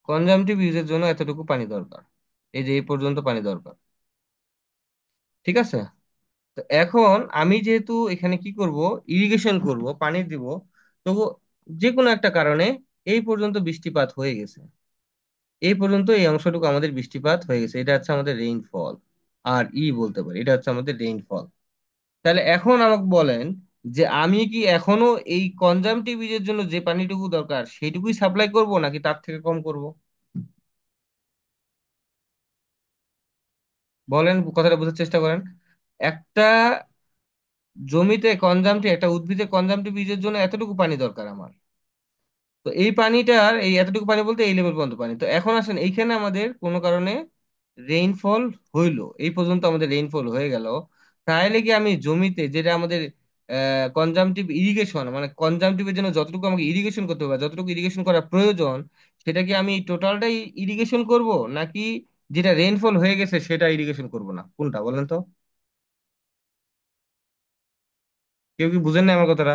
কনজামটিভ ইউজের জন্য এতটুকু পানি দরকার, এই যে এই পর্যন্ত পানি দরকার। ঠিক আছে। তো এখন আমি যেহেতু এখানে কি করব, ইরিগেশন করব, পানি দিব, তো যে কোনো একটা কারণে এই পর্যন্ত বৃষ্টিপাত হয়ে গেছে, এই পর্যন্ত এই অংশটুকু আমাদের বৃষ্টিপাত হয়ে গেছে, এটা হচ্ছে আমাদের রেইনফল। আর বলতে পারি এটা হচ্ছে আমাদের রেইনফল। তাহলে এখন আমাকে বলেন যে আমি কি এখনো এই কনজামটিভ ইউজের জন্য যে পানিটুকু দরকার সেইটুকুই সাপ্লাই করব নাকি তার থেকে কম করব? বলেন, কথাটা বোঝার চেষ্টা করেন। একটা জমিতে কনজামটিভ, একটা উদ্ভিদের কনজামটিভ বীজের জন্য এতটুকু পানি দরকার আমার। তো এই পানিটার, এই এতটুকু পানি বলতে এই লেভেল পর্যন্ত পানি। তো এখন আসেন এইখানে আমাদের কোনো কারণে রেইনফল হইলো, এই পর্যন্ত আমাদের রেইনফল হয়ে গেল, তাহলে কি আমি জমিতে যেটা আমাদের কনজামটিভ ইরিগেশন, মানে কনজামটিভের জন্য যতটুকু আমাকে ইরিগেশন করতে হবে, যতটুকু ইরিগেশন করা প্রয়োজন, সেটা কি আমি টোটালটাই ইরিগেশন করব, নাকি যেটা রেইনফল হয়ে গেছে সেটা ইরিগেশন করব না, কোনটা বলেন তো? কেউ কি বুঝেন না আমার কথাটা?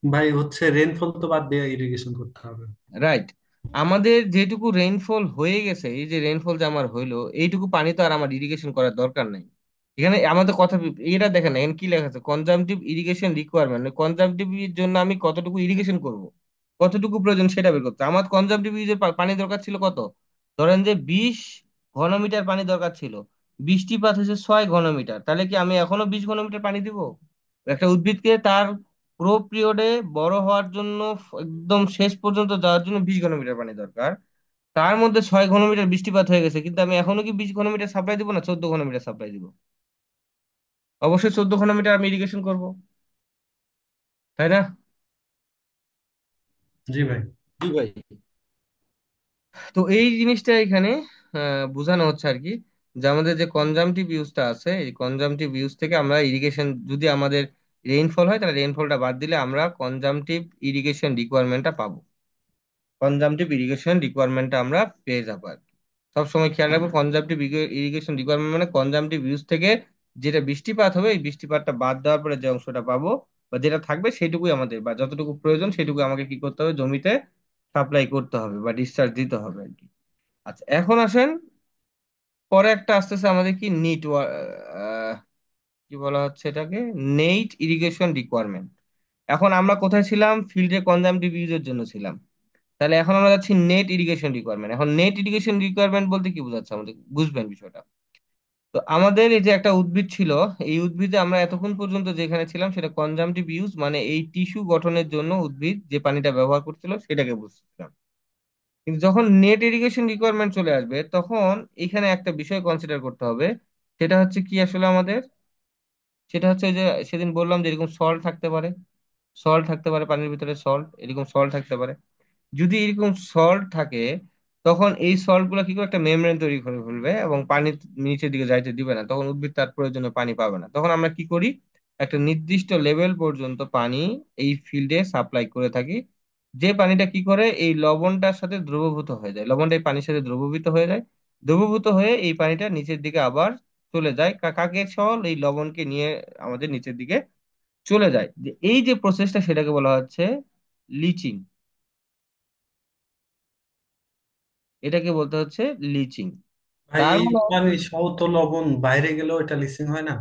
ভাই হচ্ছে রেনফল তো বাদ দিয়ে ইরিগেশন করতে হবে। রাইট। আমাদের যেটুকু রেইনফল হয়ে গেছে, এই যে রেইনফল যে আমার হইলো, এইটুকু পানি তো আর আমার ইরিগেশন করার দরকার নাই। এখানে আমাদের কথা, এটা দেখেন এখানে কি লেখা আছে, কনজামটিভ ইরিগেশন রিকোয়ারমেন্ট, কনজামটিভ এর জন্য আমি কতটুকু ইরিগেশন করব, কতটুকু প্রয়োজন সেটা বের করতে। আমার কনজামটিভ ইউজের পানি দরকার ছিল কত, ধরেন যে 20 ঘনমিটার পানি দরকার ছিল, বৃষ্টিপাত হয়েছে 6 ঘনমিটার, তাহলে কি আমি এখনো 20 ঘনমিটার পানি দিব একটা উদ্ভিদকে? তার ক্রপ পিরিয়ডে বড় হওয়ার জন্য একদম শেষ পর্যন্ত যাওয়ার জন্য 20 ঘনমিটার পানি দরকার। তার মধ্যে 6 ঘনমিটার বৃষ্টিপাত হয়ে গেছে, কিন্তু আমি এখনো কি 20 ঘনমিটার সাপ্লাই দিব, না 14 ঘনমিটার সাপ্লাই দিব? অবশ্যই 14 ঘনমিটার আমি ইরিগেশন করব, তাই না? জি ভাই। জি ভাই। তো এই জিনিসটা এখানে বোঝানো হচ্ছে আর কি, যে আমাদের যে কনজামটিভ ইউজটা আছে, এই কনজামটিভ ইউজ থেকে আমরা ইরিগেশন, যদি আমাদের রেইনফল হয় তাহলে রেইনফলটা বাদ দিলে আমরা কনজামটিভ ইরিগেশন রিকোয়ারমেন্টটা পাবো। কনজামটিভ ইরিগেশন রিকোয়ারমেন্টটা আমরা পেয়ে যাবো আর কি। সবসময় খেয়াল রাখবো, কনজামটিভ ইরিগেশন রিকোয়ারমেন্ট মানে কনজামটিভ ইউজ থেকে যেটা বৃষ্টিপাত হবে, এই বৃষ্টিপাতটা বাদ দেওয়ার পরে যে অংশটা পাবো বা যেটা থাকবে সেটুকুই আমাদের, বা যতটুকু প্রয়োজন সেটুকু আমাকে কি করতে হবে, জমিতে সাপ্লাই করতে হবে বা ডিসচার্জ দিতে হবে আর কি। আচ্ছা, এখন আসেন, পরে একটা আসতেছে আমাদের কি কি বলা হচ্ছে এটাকে, নেট ইরিগেশন রিকোয়ারমেন্ট। এখন আমরা কোথায় ছিলাম? ফিল্ডে কনজামটিভ ইউজের জন্য ছিলাম। তাহলে এখন আমরা যাচ্ছি নেট ইরিগেশন রিকোয়ারমেন্ট। এখন নেট ইরিগেশন রিকোয়ারমেন্ট বলতে কি বোঝাচ্ছে আমাদের, বুঝবেন বিষয়টা। তো আমাদের এই যে একটা উদ্ভিদ ছিল, এই উদ্ভিদে আমরা এতক্ষণ পর্যন্ত যেখানে ছিলাম সেটা কনজামটিভ ইউজ, মানে এই টিস্যু গঠনের জন্য উদ্ভিদ যে পানিটা ব্যবহার করছিল সেটাকে বুঝছিলাম। কিন্তু যখন নেট ইরিগেশন রিকোয়ারমেন্ট চলে আসবে, তখন এখানে একটা বিষয় কনসিডার করতে হবে। সেটা হচ্ছে কি আসলে আমাদের, সেটা হচ্ছে ওই যে সেদিন বললাম যে এরকম সল্ট থাকতে পারে, সল্ট থাকতে পারে পানির ভিতরে, সল্ট, এরকম সল্ট থাকতে পারে। যদি এরকম সল্ট থাকে, তখন এই সল্ট গুলা কি করে একটা মেমব্রেন তৈরি করে ফেলবে এবং পানি নিচের দিকে যাইতে দিবে না, তখন উদ্ভিদ তার প্রয়োজনীয় পানি পাবে না। তখন আমরা কি করি, একটা নির্দিষ্ট লেভেল পর্যন্ত পানি এই ফিল্ডে সাপ্লাই করে থাকি। যে পানিটা কি করে, এই লবণটার সাথে দ্রবীভূত হয়ে যায়, লবণটা এই পানির সাথে দ্রবীভূত হয়ে যায়। দ্রবীভূত হয়ে এই পানিটা নিচের দিকে আবার চলে যায়, কাকে সহ, এই লবণকে নিয়ে আমাদের নিচের দিকে চলে যায়। যে এই যে প্রসেসটা, সেটাকে বলা হচ্ছে লিচিং। এটাকে বলতে হচ্ছে লিচিং। ভাই তার এই মানে পানি সহ তো লবণ বাইরে গেলেও এটা লিসিং হয় না?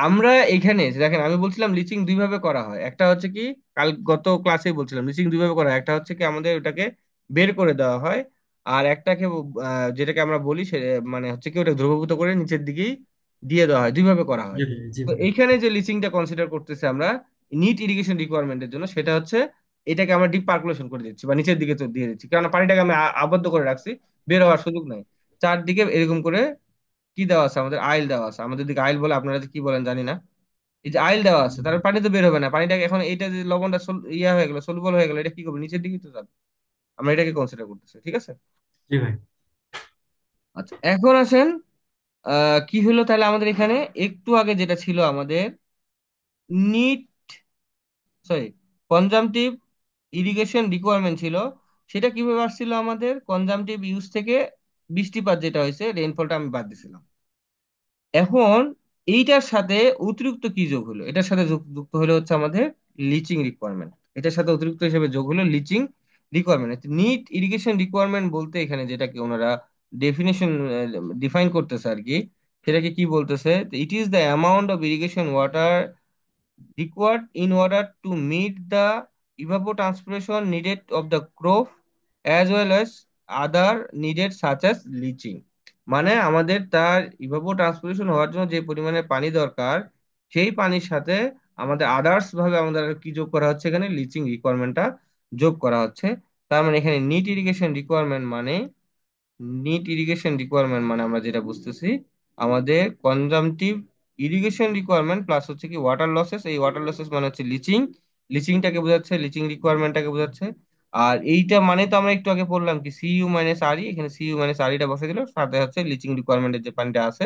আমরা এখানে দেখেন, আমি বলছিলাম লিচিং দুই ভাবে করা হয়। একটা হচ্ছে কি, কাল গত ক্লাসে বলছিলাম লিচিং দুই ভাবে করা হয়। একটা হচ্ছে কি আমাদের ওটাকে বের করে দেওয়া হয়, আর একটাকে যেটাকে আমরা বলি সে মানে হচ্ছে কি ওটা দ্রবীভূত করে নিচের দিকেই দিয়ে দেওয়া হয়, দুই ভাবে করা হয়। জি ভাই, জি তো ভাই। এইখানে যে লিচিংটা কনসিডার করতেছে আমরা নিট ইরিগেশন রিকোয়ারমেন্টের জন্য, সেটা হচ্ছে এটাকে আমরা ডিপ পার্কুলেশন করে দিচ্ছি বা নিচের দিকে তো দিয়ে দিচ্ছি, কারণ পানিটাকে আমি আবদ্ধ করে রাখছি, বের হওয়ার সুযোগ নাই। চারদিকে এরকম করে কি দেওয়া আছে, আমাদের আইল দেওয়া আছে, আমাদের দিকে আইল বলে, আপনারা যে কি বলেন জানি না। এই যে আইল দেওয়া আছে, তার পানি তো বের হবে না, পানিটাকে এখন এইটা যে লবণটা ইয়া হয়ে গেল, সলুবল হয়ে গেল, এটা কি করবে, নিচের দিকে তো যাবে। আমরা এটাকে কনসিডার করতেছি, ঠিক আছে। জি ভাই। আচ্ছা, এখন আসেন, কি হলো তাহলে আমাদের এখানে, একটু আগে যেটা ছিল আমাদের নিট, সরি, কনজামটিভ ইরিগেশন রিকোয়ারমেন্ট ছিল, সেটা কিভাবে আসছিল আমাদের, কনজামটিভ ইউজ থেকে বৃষ্টিপাত যেটা হয়েছে, রেইনফলটা আমি বাদ দিছিলাম। এখন এইটার সাথে অতিরিক্ত কি যোগ হলো, এটার সাথে যুক্ত হলো হচ্ছে আমাদের লিচিং রিকোয়ারমেন্ট। এটার সাথে অতিরিক্ত হিসেবে যোগ হলো leaching requirement. Net irrigation requirement বলতে এখানে যেটাকে ওনারা ডেফিনেশন ডিফাইন করতেছে আর কি, সেটাকে কি বলতেছে, it is the amount of irrigation water required in order to meet the evapotranspiration needed of the crop as well as other needed such as leaching। মানে আমাদের তার ইভাপোট্রান্সপিরেশন হওয়ার জন্য যে পরিমাণে পানি দরকার, সেই পানির সাথে আমাদের আদার্স ভাবে আমাদের আর কি যোগ করা হচ্ছে, এখানে লিচিং রিকোয়ারমেন্টটা যোগ করা হচ্ছে। তার মানে এখানে নিট ইরিগেশন রিকোয়ারমেন্ট মানে, নিট ইরিগেশন রিকোয়ারমেন্ট মানে আমরা যেটা বুঝতেছি, আমাদের কনজামটিভ ইরিগেশন রিকোয়ারমেন্ট প্লাস হচ্ছে কি ওয়াটার লসেস, এই ওয়াটার লসেস মানে হচ্ছে লিচিং, লিচিংটাকে বোঝাচ্ছে, লিচিং রিকোয়ারমেন্টটাকে বোঝাচ্ছে। আর এইটা মানে তো আমরা একটু আগে বললাম কি, সিইউ মাইনাস আরই, এখানে সিইউ মাইনাস আরইটা বসে দিল, সাথে হচ্ছে লিচিং রিকোয়ারমেন্টের যে পানিটা আছে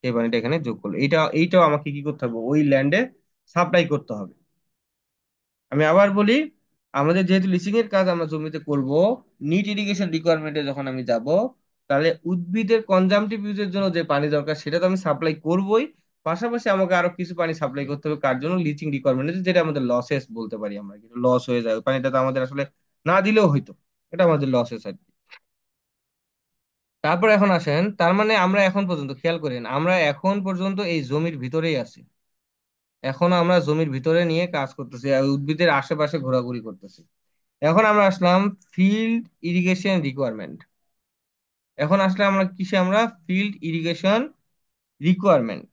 সেই পানিটা এখানে যোগ করলো। এইটাও আমাকে কি করতে হবে, ওই ল্যান্ডে সাপ্লাই করতে হবে। আমি আবার বলি, আমাদের যেহেতু লিচিং এর কাজ আমরা জমিতে করব, নিট ইরিগেশন রিকোয়ারমেন্টে যখন আমি যাব, তাহলে উদ্ভিদের কনজামটিভ ইউজের জন্য যে পানি দরকার সেটা তো আমি সাপ্লাই করবই, পাশাপাশি আমাকে আরো কিছু পানি সাপ্লাই করতে হবে, কার জন্য, লিচিং রিকোয়ারমেন্ট, যেটা আমাদের লসেস বলতে পারি আমরা, লস হয়ে যায়, ওই পানিটা তো আমাদের আসলে না দিলেও হইতো, এটা আমাদের লসেস আর কি। তারপর এখন আসেন, তার মানে আমরা এখন পর্যন্ত খেয়াল করেন, আমরা এখন পর্যন্ত এই জমির ভিতরেই আছি, এখনো আমরা জমির ভিতরে নিয়ে কাজ করতেছি আর উদ্ভিদের আশেপাশে ঘোরাঘুরি করতেছি। এখন আমরা আসলাম ফিল্ড ইরিগেশন রিকোয়ারমেন্ট। এখন আসলে আমরা কিসে, আমরা field irrigation requirement.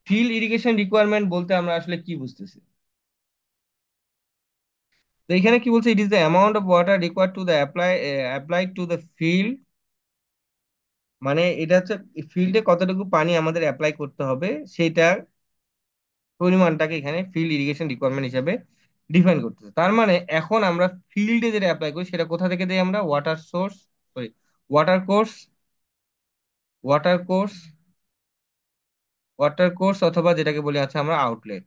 Field irrigation requirement বলতে আমরা আসলে কি বুঝতেছি? তো এখানে কি বলছে, it is the amount of water required to the applied to the field. মানে এটা হচ্ছে ফিল্ডে কতটুকু পানি আমাদের অ্যাপ্লাই করতে হবে সেটা পরিমাণটাকে এখানে ফিল্ড ইরিগেশন রিকোয়ারমেন্ট হিসাবে ডিফাইন করতেছে। তার মানে এখন আমরা ফিল্ডে যেটা অ্যাপ্লাই করি সেটা কোথা থেকে দিই আমরা? Water source, sorry, water course, water course, water course, অথবা যেটাকে বলি আছে আমরা আউটলেট।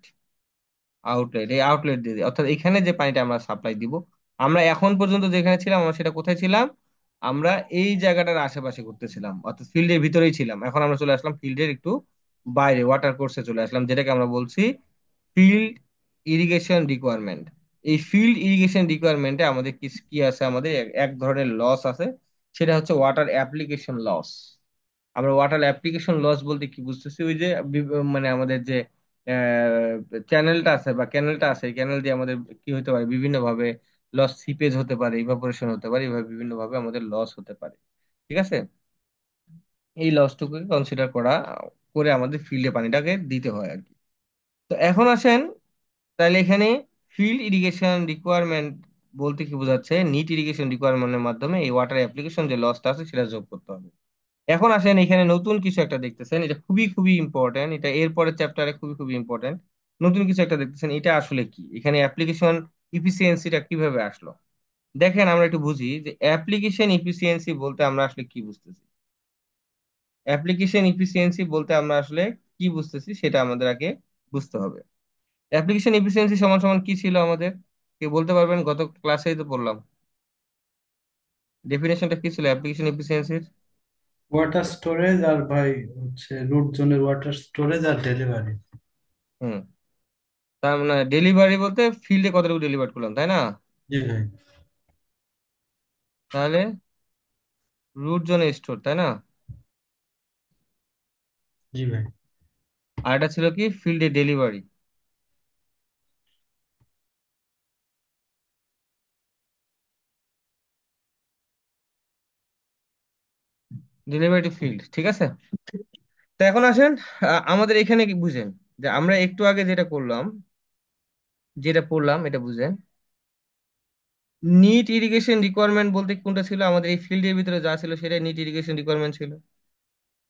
আউটলেট, এই আউটলেট দিয়ে দিই, অর্থাৎ এখানে যে পানিটা আমরা সাপ্লাই দিব। আমরা এখন পর্যন্ত যেখানে ছিলাম আমরা সেটা কোথায় ছিলাম? আমরা এই জায়গাটার আশেপাশে ঘুরতেছিলাম, অর্থাৎ ফিল্ডের ভিতরেই ছিলাম। এখন আমরা চলে আসলাম ফিল্ডের একটু বাইরে, ওয়াটার কোর্সে চলে আসলাম, যেটাকে আমরা বলছি ফিল্ড ইরিগেশন রিকোয়ারমেন্ট। এই ফিল্ড ইরিগেশন রিকোয়ারমেন্টে আমাদের কি কি আছে? আমাদের এক এক ধরনের লস আছে, সেটা হচ্ছে ওয়াটার অ্যাপ্লিকেশন লস। আমরা ওয়াটার অ্যাপ্লিকেশন লস বলতে কি বুঝতেছি? ওই যে মানে আমাদের যে চ্যানেলটা আছে বা ক্যানেলটা আছে, এই ক্যানেল দিয়ে আমাদের কি হতে পারে, বিভিন্ন ভাবে লস, সিপেজ হতে পারে, ইভাপোরেশন হতে পারে, এভাবে বিভিন্ন ভাবে আমাদের লস হতে পারে। ঠিক আছে? এই লসটুকুকে কনসিডার করে আমাদের ফিল্ডে পানিটাকে দিতে হয় আর কি। তো এখন আসেন, তাহলে এখানে ফিল্ড ইরিগেশন রিকোয়ারমেন্ট বলতে কি বোঝাচ্ছে? নিট ইরিগেশন রিকোয়ারমেন্টের মাধ্যমে এই ওয়াটার অ্যাপ্লিকেশন যে লসটা আছে সেটা যোগ করতে হবে। এখন আসেন, এখানে নতুন কিছু একটা দেখতেছেন, এটা খুবই খুবই ইম্পর্টেন্ট, এটা এরপরের চ্যাপ্টারে খুবই খুবই ইম্পর্টেন্ট। নতুন কিছু একটা দেখতেছেন, এটা আসলে কি? এখানে অ্যাপ্লিকেশন ইফিসিয়েন্সিটা কিভাবে আসলো? দেখেন, আমরা একটু বুঝি যে অ্যাপ্লিকেশন ইফিসিয়েন্সি বলতে আমরা আসলে কি বুঝতেছি। অ্যাপ্লিকেশন ইফিসিয়েন্সি বলতে আমরা আসলে কি বুঝতেছি সেটা আমাদের আগে বুঝতে হবে। অ্যাপ্লিকেশন এফিসিয়েন্সি সমান সমান কি ছিল আমাদের? কে বলতে পারবেন? গত ক্লাসেই তো পড়লাম, ডেফিনেশনটা কি ছিল অ্যাপ্লিকেশন এফিসিয়েন্সির? ওয়াটার স্টোরেজ আর ভাই হচ্ছে রুট জোনের ওয়াটার স্টোরেজ আর ডেলিভারি। হুম। তার মানে ডেলিভারি বলতে ফিল্ডে কতটুকু ডেলিভার করলাম, তাই না? জি ভাই। তাহলে রুট জোনে স্টোর, তাই না? জি ভাই। আর এটা ছিল কি? ফিল্ডে ডেলিভারি, ডেলিভারি টু ফিল্ড। ঠিক আছে? তো এখন আসেন, আমাদের এখানে কি বুঝেন যে আমরা একটু আগে যেটা করলাম, যেটা পড়লাম, এটা বুঝেন। নিট ইরিগেশন রিকোয়ারমেন্ট বলতে কোনটা ছিল? আমাদের এই ফিল্ডের ভিতরে যা ছিল সেটাই নিট ইরিগেশন রিকোয়ারমেন্ট ছিল।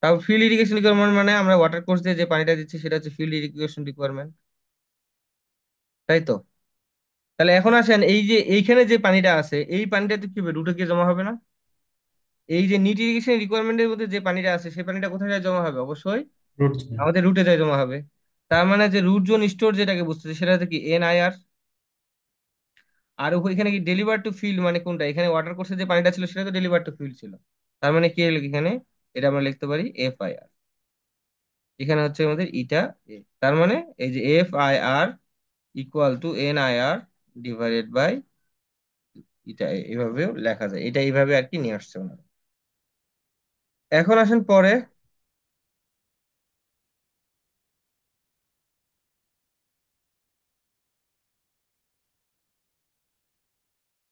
তাও ফিল্ড ইরিগেশন রিকোয়ারমেন্ট মানে আমরা ওয়াটার কোর্স দিয়ে যে পানিটা দিচ্ছি সেটা হচ্ছে ফিল্ড ইরিগেশন রিকোয়ারমেন্ট, তাই তো? তাহলে এখন আসেন, এই যে এইখানে যে পানিটা আছে এই পানিটা তো কি হবে? রুটে গিয়ে জমা হবে না? এই যে নিট ইরিগেশন রিকোয়ারমেন্টের মধ্যে যে পানিটা আছে সেই পানিটা কোথায় যায় জমা হবে? অবশ্যই রুট জোন। আমাদের রুটে যায় জমা হবে। তার মানে যে রুট জোন স্টোর যেটাকে বুঝতেছে সেটা হচ্ছে কি? NIR। আর এখানে কি ডেলিভার টু ফিল্ড মানে কোনটা? এখানে ওয়াটার কোর্সে যে পানিটা ছিল সেটা তো ডেলিভার টু ফিল্ড ছিল। তার মানে কি হলো এখানে? এটা আমরা লিখতে পারি FIR। এখানে হচ্ছে আমাদের ইটা এ। তার মানে এই যে FIR equal to NIR divided by এটা, এইভাবেও লেখা যায়, এটা এইভাবে আর কি নিয়ে আসছে ওনারা। এখন আসেন পরে,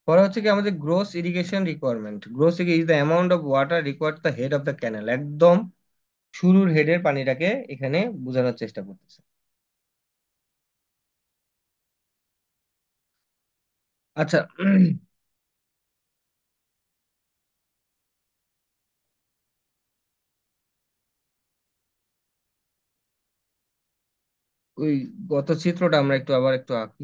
পরে হচ্ছে কি আমাদের gross irrigation requirement. Gross is the amount of water required the head of the canal. একদম শুরুর হেডের পানিটাকে এখানে বোঝানোর চেষ্টা করতেছে। আচ্ছা, ওই গত চিত্রটা আমরা একটু আবার একটু আঁকি।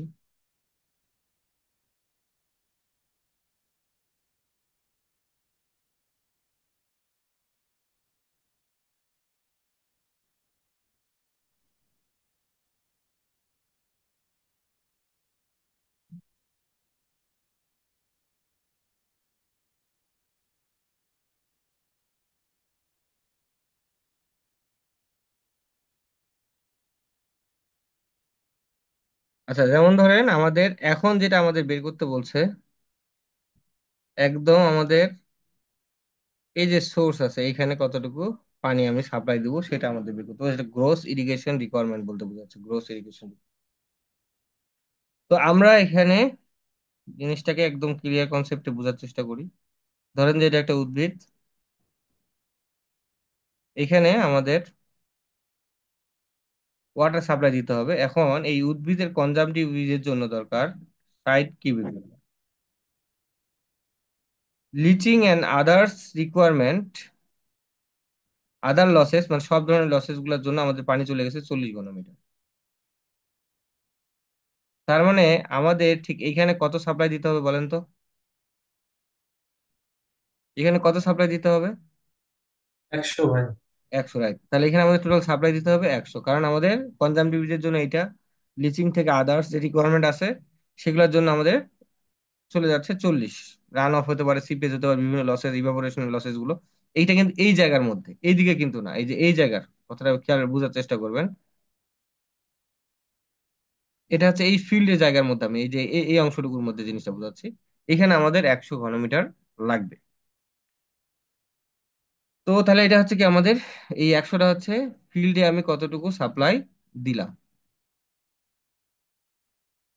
আচ্ছা, যেমন ধরেন আমাদের এখন যেটা আমাদের বের করতে বলছে, একদম আমাদের এই যে সোর্স আছে এইখানে কতটুকু পানি আমি সাপ্লাই দিব সেটা আমাদের বের করতে হবে। সেটা গ্রোস ইরিগেশন রিকোয়ারমেন্ট বলতে বোঝাচ্ছে, গ্রোস ইরিগেশন। তো আমরা এখানে জিনিসটাকে একদম ক্লিয়ার কনসেপ্টে বোঝার চেষ্টা করি। ধরেন যে এটা একটা উদ্ভিদ, এখানে আমাদের ওয়াটার সাপ্লাই দিতে হবে। এখন এই উদ্ভিদের কনজাম্পটিভ ইউজের জন্য দরকার 60 cubic metre. Leaching and others requirement, other losses মানে সব ধরনের লসেস গুলোর জন্য আমাদের পানি চলে গেছে 40 ঘনমিটার। তার মানে আমাদের ঠিক এইখানে কত সাপ্লাই দিতে হবে বলেন তো? এখানে কত সাপ্লাই দিতে হবে? 100 ভাই। 100, রাইট। তাহলে এখানে আমাদের টোটাল সাপ্লাই দিতে হবে 100, কারণ আমাদের কনজামটিভ ইউজের জন্য এটা, লিচিং থেকে আদার্স যে রিকোয়ারমেন্ট আছে সেগুলোর জন্য আমাদের চলে যাচ্ছে 40। রান অফ হতে পারে, সিপেজ হতে পারে, বিভিন্ন লসেস, ইভাপোরেশন লসেস গুলো। এইটা কিন্তু এই জায়গার মধ্যে, এইদিকে কিন্তু না, এই যে এই জায়গার কথাটা খেয়াল বোঝার চেষ্টা করবেন। এটা হচ্ছে এই ফিল্ডের জায়গার মধ্যে, আমি এই যে এই অংশটুকুর মধ্যে জিনিসটা বোঝাচ্ছি। এখানে আমাদের 100 ঘনমিটার লাগবে। তো তাহলে এটা হচ্ছে কি আমাদের, এই 100টা হচ্ছে ফিল্ডে আমি কতটুকু সাপ্লাই দিলাম,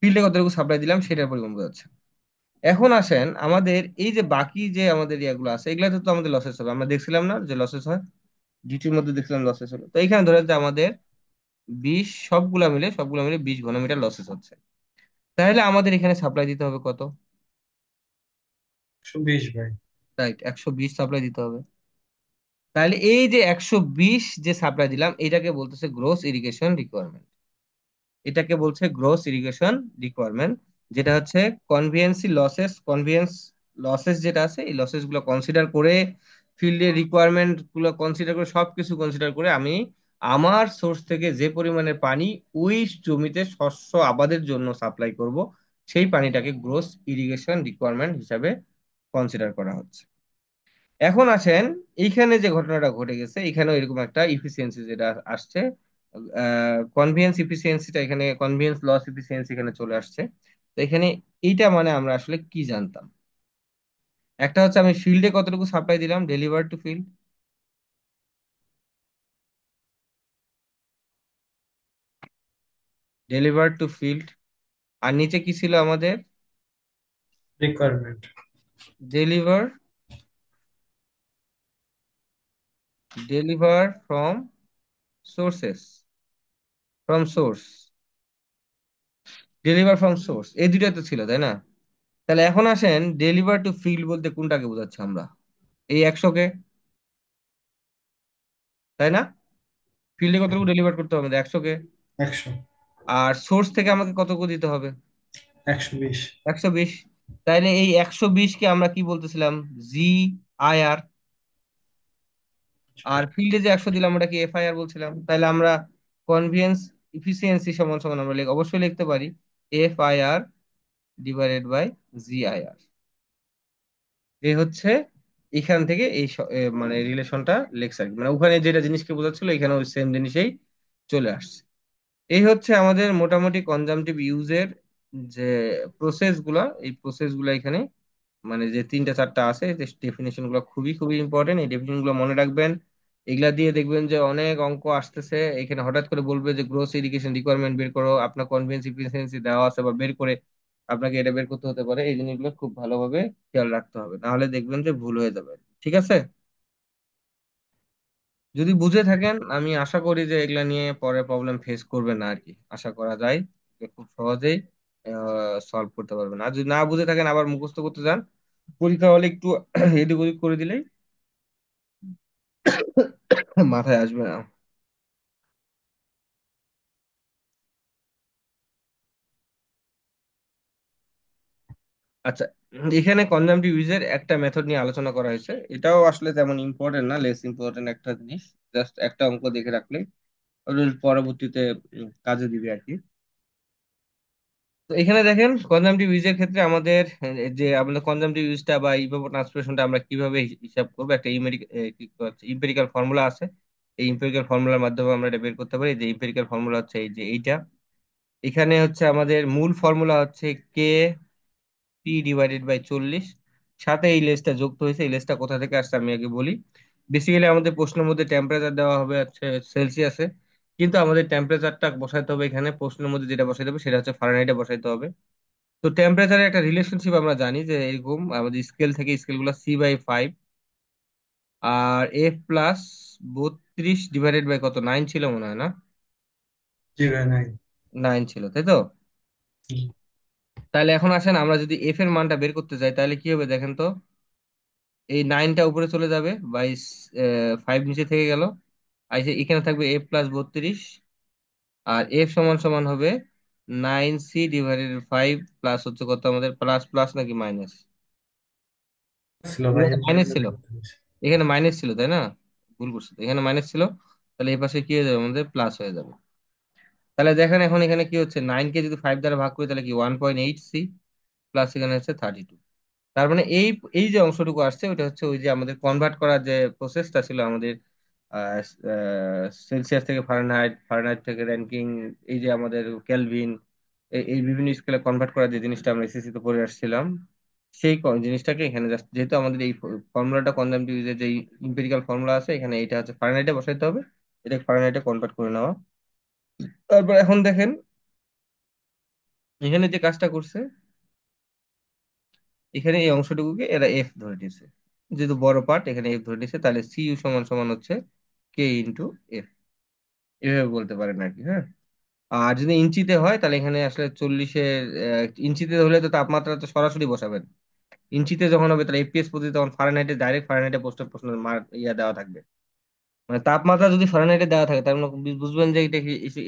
ফিল্ডে কতটুকু সাপ্লাই দিলাম সেটার পরিমাণ বোঝাচ্ছে। এখন আসেন আমাদের এই যে বাকি যে আমাদের ইয়াগুলো আছে, এগুলাতে তো আমাদের লসেস হবে, আমরা দেখছিলাম না যে লসেস হয়, ডিটির মধ্যে দেখছিলাম লসেস হলো। তো এখানে ধরে যে আমাদের 20, সবগুলা মিলে 20 ঘনমিটার লসেস হচ্ছে। তাহলে আমাদের এখানে সাপ্লাই দিতে হবে কত? 120 ভাই। রাইট, 120 সাপ্লাই দিতে হবে। তাহলে এই যে 120 যে সাপ্লাই দিলাম, এটাকে বলতেছে গ্রোস ইরিগেশন রিকোয়ারমেন্ট। এটাকে বলছে গ্রোস ইরিগেশন রিকোয়ারমেন্ট, যেটা হচ্ছে কনভিয়েন্স লসেস যেটা আছে, এই লসেস গুলো কনসিডার করে, ফিল্ডের রিকোয়ারমেন্ট গুলো কনসিডার করে, সবকিছু কনসিডার করে আমি আমার সোর্স থেকে যে পরিমাণের পানি ওই জমিতে শস্য আবাদের জন্য সাপ্লাই করব, সেই পানিটাকে গ্রোস ইরিগেশন রিকোয়ারমেন্ট হিসাবে কনসিডার করা হচ্ছে। এখন আসেন, এইখানে যে ঘটনাটা ঘটে গেছে, এখানেও এরকম একটা ইফিসিয়েন্সি যেটা আসছে, কনভিয়েন্স ইফিসিয়েন্সিটা এখানে, কনভিয়েন্স লস ইফিসিয়েন্সি এখানে চলে আসছে। তো এখানে এইটা মানে আমরা আসলে কি জানতাম? একটা হচ্ছে আমি ফিল্ডে কতটুকু সাপ্লাই দিলাম, deliver to field, deliver to field. আর নিচে কি ছিল আমাদের? Requirement. Deliver, deliver from sources, from source, deliver from source, এই দুইটা তো ছিল, তাই না? তাহলে এখন আসেন, ডেলিভার টু ফিল্ড বলতে কোনটাকে বোঝাচ্ছি আমরা? এই 100কে, তাই না? ফিল্ডে কতটুকু ডেলিভার করতে হবে আমাদের? 100কে। 100। আর সোর্স থেকে আমাকে কতটুকু দিতে হবে? 120। 120। তাইলে এই 120কে আমরা কি বলতেছিলাম? জি আই আর। আর ফিল্ডে যে 100 দিলাম ওটা কি এফ আই আর বলছিলাম। তাইলে আমরা কনভিয়েন্স ইফিসিয়েন্সি সমান সমান আমরা অবশ্যই লিখতে পারি F I R divided by G I R. এই হচ্ছে এখান থেকে এই মানে রিলেশনটা লেখছে আর কি। মানে ওখানে যেটা জিনিসকে বোঝাচ্ছিল এখানে ওই সেম জিনিসেই চলে আসছে। এই হচ্ছে আমাদের মোটামুটি কনজামটিভ ইউজের যে প্রসেস গুলা, এই প্রসেস গুলা এখানে মানে যে তিনটা চারটা আছে, ডেফিনেশন গুলো খুবই খুবই ইম্পর্টেন্ট, এই ডেফিনেশন গুলো মনে রাখবেন। এগুলা দিয়ে দেখবেন যে অনেক অঙ্ক আসতেছে, এখানে হঠাৎ করে বলবে যে গ্রোস ইরিগেশন রিকোয়ারমেন্ট বের করো, আপনার কনভেন্স ইফিসিয়েন্সি দেওয়া আছে বা বের করে আপনাকে এটা বের করতে হতে পারে। এই জিনিসগুলো খুব ভালোভাবে খেয়াল রাখতে হবে, নাহলে দেখবেন যে ভুল হয়ে যাবে। ঠিক আছে? যদি বুঝে থাকেন, আমি আশা করি যে এগুলা নিয়ে পরে প্রবলেম ফেস করবে না আর কি, আশা করা যায় যে খুব সহজেই সলভ করতে পারবেন। আর যদি না বুঝে থাকেন আবার মুখস্থ করতে যান, পরীক্ষা হলে একটু এদিক ওদিক করে দিলেই মাথায় আসবে না। আচ্ছা, এখানে কনজামটিভ ইউজের একটা মেথড নিয়ে আলোচনা করা হয়েছে, এটাও আসলে তেমন ইম্পর্টেন্ট না, লেস ইম্পর্টেন্ট একটা জিনিস। জাস্ট একটা অঙ্ক দেখে রাখলে ওটা পরবর্তীতে কাজে দিবে আর কি। তো এখানে দেখেন কনজামটিভ ইউজের ক্ষেত্রে আমাদের যে আমাদের কনজামটিভ ইউজটা বা ইভাপো ট্রান্সপিরেশনটা আমরা কিভাবে হিসাব করবো, একটা ইম্পেরিক্যাল ফর্মুলা আছে। এই ইম্পেরিক্যাল ফর্মুলার মাধ্যমে আমরা এটা বের করতে পারি। যে ইম্পেরিক্যাল ফর্মুলা হচ্ছে এই যে এইটা, এখানে হচ্ছে আমাদের মূল ফর্মুলা হচ্ছে কে পি ডিভাইডেড বাই 40, সাথে এই লেসটা যুক্ত হয়েছে। এই লেসটা কোথা থেকে আসছে আমি আগে বলি। বেসিক্যালি আমাদের প্রশ্নের মধ্যে টেম্পারেচার দেওয়া হবে হচ্ছে সেলসিয়াসে, কিন্তু আমাদের টেম্পারেচারটা বসাইতে হবে এখানে, প্রশ্নের মধ্যে যেটা বসাইতে হবে সেটা হচ্ছে ফারেনহাইটে বসাইতে হবে। তো টেম্পারেচারের একটা রিলেশনশিপ আমরা জানি যে এরকম, আমাদের স্কেল থেকে স্কেলগুলো C/5, R F+32 divided by কত, 9 ছিল মনে হয় না? জি ভাই, নাই। 9 ছিল, তাই তো? তাহলে এখন আসেন আমরা যদি এফ এর মানটা বের করতে চাই তাহলে কি হবে দেখেন তো। এই নাইনটা উপরে চলে যাবে, বাই ফাইভ নিচে থেকে গেল, আইসে এখানে থাকবে এফ প্লাস 32, আর এফ সমান সমান হবে 9c/5 প্লাস হচ্ছে কত আমাদের, প্লাস প্লাস নাকি মাইনাস? ছিল ভাই এর মাইনাস প্লাস ছিল, 32। এখানে মাইনাস ছিল তাই না? ভুল করছি তো, এখানে মাইনাস ছিল। তাহলে এই পাশে কি হয়ে যাবে আমাদের, প্লাস হয়ে যাবে। তাহলে দেখেন এখন এখানে কি হচ্ছে, 9 কে যদি 5 দ্বারা ভাগ করি তাহলে কি 1.8c, প্লাস এখানে হচ্ছে 32। তার মানে এই এই যে অংশটুকু আসছে ওটা হচ্ছে ওই যে আমাদের কনভার্ট করার যে প্রসেসটা ছিল আমাদের, সেলসিয়াস থেকে ফারেনহাইট, ফারেনহাইট থেকে র্যাঙ্কিং, এই যে আমাদের কেলভিন, এই বিভিন্ন স্কেলে কনভার্ট করার যে জিনিসটা আমরা এসএসসি তে পড়ে আসছিলাম, সেই জিনিসটাকে এখানে জাস্ট যেহেতু আমাদের এই ফর্মুলাটা কনজামটিভ যে ইম্পেরিক্যাল ফর্মুলা আছে, এখানে এটা হচ্ছে ফারেনহাইটে বসাইতে হবে, এটা ফারেনহাইটে কনভার্ট করে নেওয়া। তারপর এখন দেখেন এখানে যে কাজটা করছে, এখানে এই অংশটুকুকে এরা এফ ধরে নিয়েছে, যেহেতু বড় পার্ট এখানে এফ ধরে নিয়েছে, তাহলে সি ইউ সমান সমান হচ্ছে কে ইন্টু এফ, এভাবে বলতে পারেন আর কি। হ্যাঁ, আর যদি ইঞ্চিতে হয় তাহলে এখানে আসলে 40-এর, ইঞ্চিতে হলে তো তাপমাত্রা তো সরাসরি বসাবেন, ইঞ্চিতে যখন হবে তাহলে এফপিএস পদ্ধতি, তখন ফারেনহাইটে ডাইরেক্ট ফারেনহাইটে প্রশ্ন প্রশ্ন মার্ক ইয়া দেওয়া থাকবে। মানে তাপমাত্রা যদি ফারেনহাইটে দেওয়া থাকে তার মানে বুঝবেন যে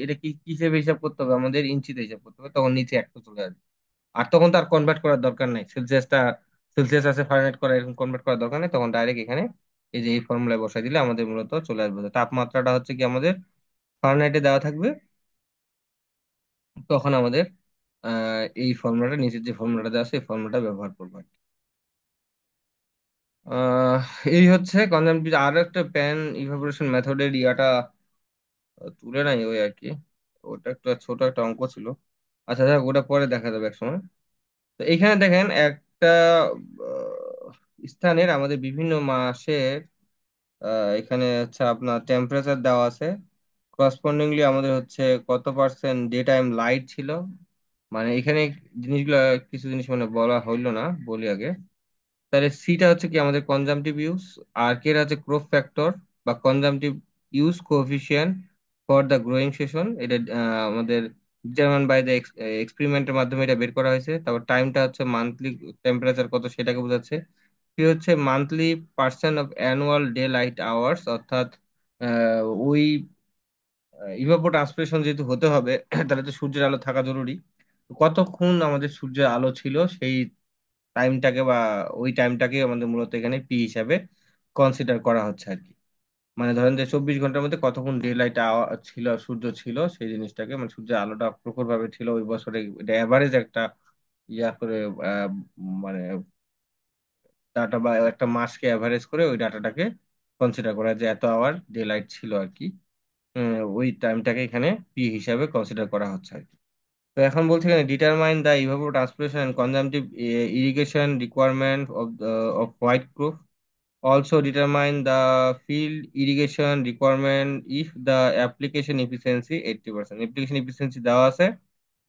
এটা কি হিসেবে হিসাব করতে হবে, আমাদের ইঞ্চিতে হিসাব করতে হবে, তখন নিচে একটা চলে আসবে। আর তখন তার কনভার্ট করার দরকার নেই, সেলসিয়াসটা সেলসিয়াস আছে ফারেনহাইট করা, এরকম কনভার্ট করার দরকার নেই, তখন ডাইরেক্ট এখানে এই যে এই ফর্মুলায় বসাই দিলে আমাদের মূলত চলে আসবে। তো তাপমাত্রাটা হচ্ছে কি আমাদের ফারেনহাইটে দেওয়া থাকবে, তখন আমাদের এই ফর্মুলাটা, নিচের যে ফর্মুলাটা দেওয়া আছে এই ফর্মুলাটা ব্যবহার করবো আর কি। আহ, এই হচ্ছে কনজামটিভ। আর একটা প্যান ইভাপোরেশন মেথডের ইয়াটা তুলে নাই ওই আর কি, ওটা একটা ছোট একটা অঙ্ক ছিল। আচ্ছা যাক, ওটা পরে দেখা যাবে এক সময়। তো এখানে দেখেন একটা স্থানের আমাদের বিভিন্ন মাসের এখানে হচ্ছে আপনার টেম্পারেচার দেওয়া আছে, করসপন্ডিংলি আমাদের হচ্ছে কত পার্সেন্ট ডে টাইম লাইট ছিল। মানে এখানে জিনিসগুলো, কিছু জিনিস মানে বলা হইলো না, বলি আগে। তাহলে সিটা হচ্ছে কি আমাদের কনজামটিভ ইউজ, আর কে হচ্ছে গ্রোথ ফ্যাক্টর বা consumptive use coefficient for the growing season. এটা আমাদের ডিটারমাইন বাই দ্য এক্সপেরিমেন্টের মাধ্যমে এটা বের করা হয়েছে। তারপর টাইমটা হচ্ছে মান্থলি টেম্পারেচার কত সেটাকে বোঝাচ্ছে। কি হচ্ছে monthly percent of annual day light hours, অর্থাৎ ওই ইভাপোট্রান্সপিরেশন যেহেতু হতে হবে তাহলে তো সূর্যের আলো থাকা জরুরি। তো কতক্ষণ আমাদের সূর্যের আলো ছিল সেই টাইমটাকে বা ওই টাইমটাকে আমাদের মূলত এখানে পি হিসাবে কনসিডার করা হচ্ছে আর কি। মানে ধরেন যে 24 ঘন্টার মধ্যে কতক্ষণ ডে লাইট ছিল, সূর্য ছিল, সেই জিনিসটাকে মানে সূর্যের আলোটা প্রখর ভাবে ছিল ওই বছরে, এটা অ্যাভারেজ একটা ইয়া করে আহ, মানে ডাটা বা একটা মাসকে অ্যাভারেজ করে ওই ডাটাটাকে কনসিডার করা হয় যে এত আওয়ার ডে লাইট ছিল আর কি। ওই টাইমটাকে এখানে পি হিসাবে কনসিডার করা হচ্ছে আর কি। তো এখন বলছি এখানে determine the evapotranspiration and consumptive irrigation requirement of wheat crop, also determine the field irrigation requirement if the application efficiency 80%। Application efficiency দেওয়া আছে,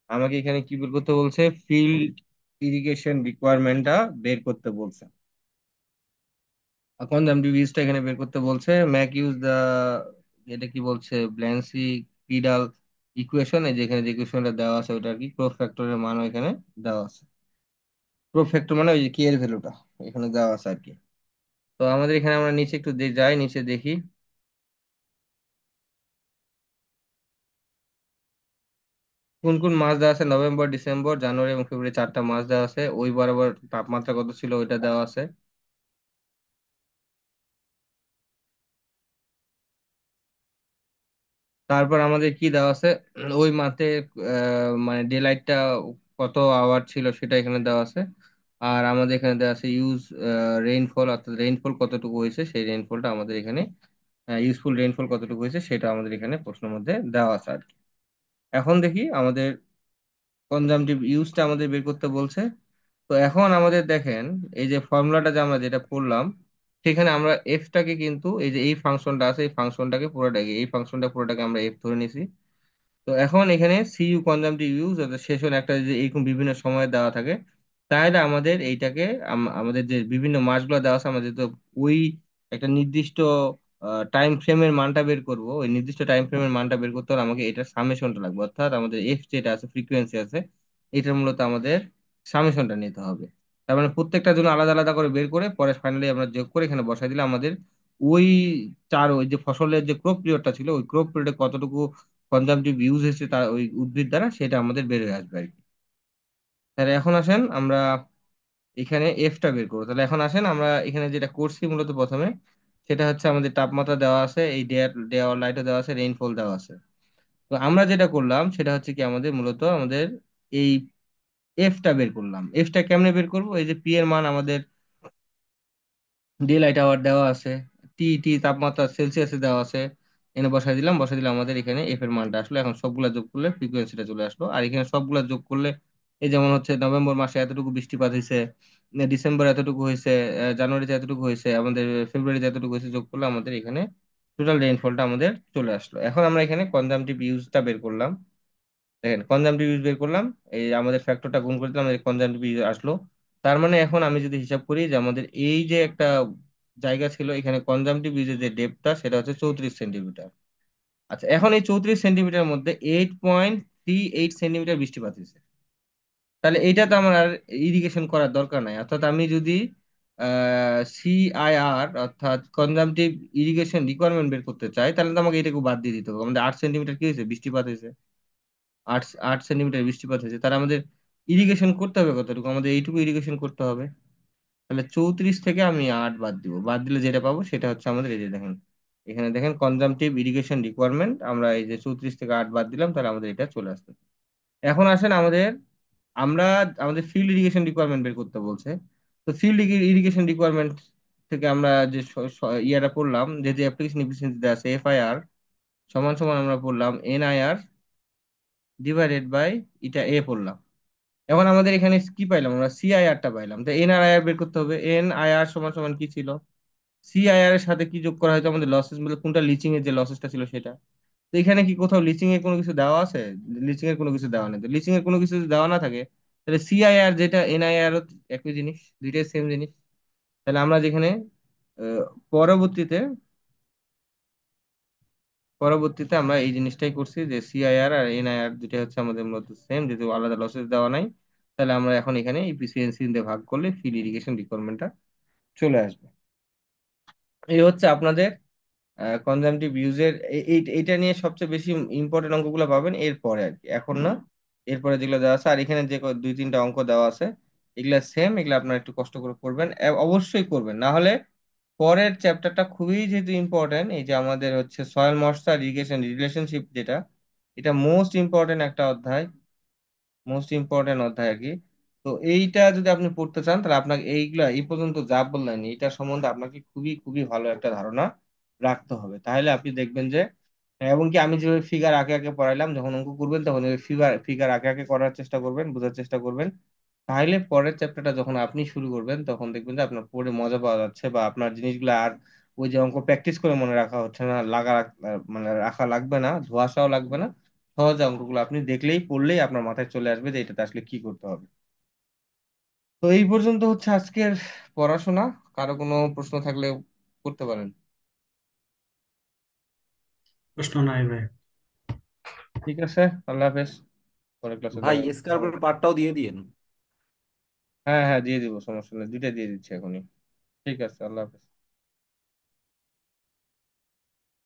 আমাকে এখানে কি বের করতে বলছে, ফিল্ড ইরিগেশন রিকোয়ারমেন্টটা বের করতে বলছে। কনজামটিভ ইউজটা এখানে বের করতে বলছে, ম্যাক ইউজ দা, এটা কি বলছে, ব্ল্যান্সি কিডাল ইকুয়েশন, এই যে এখানে যে ইকুয়েশনটা দেওয়া আছে ওটা আর কি, ক্রপ ফ্যাক্টরের মানও এখানে দেওয়া আছে। ক্রপ ফ্যাক্টর মানে ওই যে কি এর ভ্যালুটা এখানে দেওয়া আছে আর কি। তো আমাদের এখানে আমরা নিচে একটু যাই, নিচে দেখি কোন কোন মাস দেওয়া আছে। নভেম্বর, ডিসেম্বর, জানুয়ারি এবং ফেব্রুয়ারি, চারটা মাস দেওয়া আছে, ওই বরাবর তাপমাত্রা কত ছিল ওইটা দেওয়া আছে। তারপর আমাদের কি দেওয়া আছে, ওই মাসে মানে ডে লাইটটা কত আওয়ার ছিল সেটা এখানে দেওয়া আছে। আর আমাদের এখানে দেওয়া আছে ইউজ রেইনফল, অর্থাৎ রেইনফল কতটুকু হয়েছে সেই রেইনফলটা আমাদের এখানে, ইউজফুল রেইনফল কতটুকু হয়েছে সেটা আমাদের এখানে প্রশ্নের মধ্যে দেওয়া আছে আর কি। এখন দেখি আমাদের কনজামটিভ ইউজটা আমাদের বের করতে বলছে। তো এখন আমাদের দেখেন এই যে ফর্মুলাটা যে আমরা যেটা পড়লাম, সেখানে আমরা এফটাকে কিন্তু এই যে এই ফাংশনটা আছে এই ফাংশনটাকে পুরোটাকে, এই ফাংশনটা পুরোটাকে আমরা এফ ধরে নিছি। তো এখন এখানে সিইউ কনজামটিভ ইউজ অর্থাৎ সেশন একটা যে এরকম বিভিন্ন সময় দেওয়া থাকে, তাহলে আমাদের এইটাকে আমাদের যে বিভিন্ন মাসগুলো দেওয়া আছে আমাদের তো ওই একটা নির্দিষ্ট টাইম ফ্রেমের মানটা বের করব, ওই নির্দিষ্ট টাইম ফ্রেমের মানটা বের করতে হলে আমাকে এটার সামেশনটা লাগবে, অর্থাৎ আমাদের এফ যেটা আছে ফ্রিকোয়েন্সি আছে, এটা মূলত আমাদের সামেশনটা নিতে হবে। তার মানে প্রত্যেকটা জন্য আলাদা আলাদা করে বের করে পরে ফাইনালি আমরা যোগ করে এখানে বসাই দিলে আমাদের ওই ওই যে ফসলের যে ক্রপ পিরিয়ডটা ছিল ওই ক্রপ পিরিয়ডে কতটুকু কনজাম্পটিভ ইউজ হয়েছে তার ওই উদ্ভিদ দ্বারা সেটা আমাদের বের হয়ে আসবে আর কি। তাহলে এখন আসেন আমরা এখানে এফটা বের করবো। তাহলে এখন আসেন আমরা এখানে যেটা করছি মূলত প্রথমে, সেটা হচ্ছে আমাদের তাপমাত্রা দেওয়া আছে, এই ডে ডে আর লাইটও দেওয়া আছে, রেইনফল দেওয়া আছে। তো আমরা যেটা করলাম সেটা হচ্ছে কি আমাদের মূলত আমাদের এই এফটা বের করলাম। এফটা কেমনে বের করবো, এই যে পি এর মান আমাদের ডে লাইট আওয়ার দেওয়া আছে, টি টি তাপমাত্রা সেলসিয়াসে দেওয়া আছে, এনে বসাই দিলাম আমাদের এখানে এফ এর মানটা আসলো। এখন সবগুলা যোগ করলে ফ্রিকোয়েন্সিটা চলে আসলো। আর এখানে সবগুলা যোগ করলে এই যেমন হচ্ছে নভেম্বর মাসে এতটুকু বৃষ্টিপাত হয়েছে, ডিসেম্বর এতটুকু হয়েছে, জানুয়ারিতে এতটুকু হয়েছে, আমাদের ফেব্রুয়ারিতে এতটুকু হয়েছে, যোগ করলে আমাদের এখানে টোটাল রেইনফলটা আমাদের চলে আসলো। এখন আমরা এখানে কনজামটিভ ইউজটা বের করলাম। দেখেন কনজামটিভ ইউজ বের করলাম, এই যে আমাদের ফ্যাক্টরটা গুণ করে দিলাম, আমাদের কনজামটিভ ইউজ আসলো। তার মানে এখন আমি যদি হিসাব করি যে আমাদের এই যে একটা জায়গা ছিল এখানে কনজামটিভ ইউজের যে ডেপথটা সেটা হচ্ছে 34 সেন্টিমিটার। আচ্ছা, এখন এই 34 সেন্টিমিটার মধ্যে 8.38 সেন্টিমিটার বৃষ্টিপাত হয়েছে। তাহলে এইটা তো আমার আর ইরিগেশন করার দরকার নাই। অর্থাৎ আমি যদি সিআইআর অর্থাৎ কনজামটিভ ইরিগেশন রিকোয়ারমেন্ট বের করতে চাই, তাহলে তো আমাকে এটাকে বাদ দিয়ে দিতে হবে। আমাদের 8 সেন্টিমিটার কি হয়েছে, বৃষ্টিপাত হয়েছে। আট 8 সেন্টিমিটার বৃষ্টিপাত হয়েছে, তার আমাদের ইরিগেশন করতে হবে কতটুকু, আমাদের এইটুকু ইরিগেশন করতে হবে। তাহলে 34 থেকে আমি 8 বাদ দিব, বাদ দিলে যেটা পাবো সেটা হচ্ছে আমাদের এই যে দেখেন, এখানে দেখেন কনজামটিভ ইরিগেশন রিকোয়ারমেন্ট, আমরা এই যে 34 থেকে 8 বাদ দিলাম, তাহলে আমাদের এটা চলে আসবে। এখন আসেন আমাদের, আমরা আমাদের ফিল্ড ইরিগেশন রিকোয়ারমেন্ট বের করতে বলছে। তো ফিল্ড ইরিগেশন রিকোয়ারমেন্ট থেকে আমরা যে ইয়াটা পড়লাম, যে যে অ্যাপ্লিকেশন এফিসিয়েন্সি আছে এফআইআর সমান সমান আমরা পড়লাম এনআইআর ডিভাইডেড বাই এটা এ পড়লাম। এখন আমাদের এখানে কি পাইলাম, আমরা সিআইআর টা পাইলাম। তো এনআরআইআর বের করতে হবে। এনআইআর সমান সমান কি ছিল, সিআইআর এর সাথে কি যোগ করা হয়তো আমাদের লসেস, বলে কোনটা লিচিং এর যে লসেসটা ছিল সেটা। তো এখানে কি কোথাও লিচিং এর কোনো কিছু দেওয়া আছে, লিচিং এর কোনো কিছু দেওয়া নেই। তো লিচিং এর কোনো কিছু যদি দেওয়া না থাকে, তাহলে সিআইআর যেটা এনআইআর একই জিনিস, দুইটাই সেম জিনিস। তাহলে আমরা যেখানে আহ, পরবর্তীতে পরবর্তীতে আমরা এই জিনিসটাই করছি যে সিআইআর আর এনআইআর দুইটা হচ্ছে আমাদের মূলত সেম, যেহেতু আলাদা লসেস দেওয়া নাই। তাহলে আমরা এখন এখানে ইফিসিয়েন্সি দিয়ে ভাগ করলে ফিল্ড ইরিগেশন রিকোয়ারমেন্টটা চলে আসবে। এই হচ্ছে আপনাদের কনজামটিভ ইউজের, এইটা নিয়ে সবচেয়ে বেশি ইম্পর্টেন্ট অঙ্কগুলো পাবেন এরপরে আর কি, এখন না। এরপরে যেগুলো দেওয়া আছে আর এখানে যে দুই তিনটা অঙ্ক দেওয়া আছে এগুলা সেম, এগুলা আপনারা একটু কষ্ট করে করবেন, অবশ্যই করবেন, না হলে পরের চ্যাপ্টারটা খুবই যেহেতু ইম্পর্টেন্ট, এই যে আমাদের হচ্ছে সয়েল ময়েশ্চার ইরিগেশন রিলেশনশিপ যেটা, এটা মোস্ট ইম্পর্টেন্ট একটা অধ্যায়, মোস্ট ইম্পর্টেন্ট অধ্যায় আর কি। তো এইটা যদি আপনি পড়তে চান তাহলে আপনাকে এইগুলা এই পর্যন্ত যা বললেন এইটা সম্বন্ধে আপনাকে খুবই খুবই ভালো একটা ধারণা রাখতে হবে। তাহলে আপনি দেখবেন যে, এবং কি আমি যেভাবে ফিগার আঁকে আঁকে পড়াইলাম, যখন অঙ্ক করবেন তখন ফিগার ফিগার আঁকে আঁকে করার চেষ্টা করবেন, বোঝার চেষ্টা করবেন। তাহলে পরের চ্যাপ্টারটা যখন আপনি শুরু করবেন তখন দেখবেন যে আপনার পড়ে মজা পাওয়া যাচ্ছে, বা আপনার জিনিসগুলো আর ওই যে অঙ্ক প্র্যাকটিস করে মনে রাখা হচ্ছে না, মানে রাখা লাগবে না, ধোঁয়াশাও লাগবে না। সহজ অঙ্কগুলো আপনি দেখলেই পড়লেই আপনার মাথায় চলে আসবে যে এটাতে আসলে কি করতে হবে। তো এই পর্যন্ত হচ্ছে আজকের পড়াশোনা। কারো কোনো প্রশ্ন থাকলে করতে পারেন। প্রশ্ন নাই ভাই। ঠিক আছে, আল্লাহ হাফেজ, পরের ক্লাসে ভাই দেখা হবে। স্কার্পের পার্টটাও দিয়ে দিয়েন। হ্যাঁ হ্যাঁ, দিয়ে দিব, সমস্যা নেই, দুইটা দিয়ে দিচ্ছি এখনই। ঠিক আছে, আল্লাহ হাফেজ।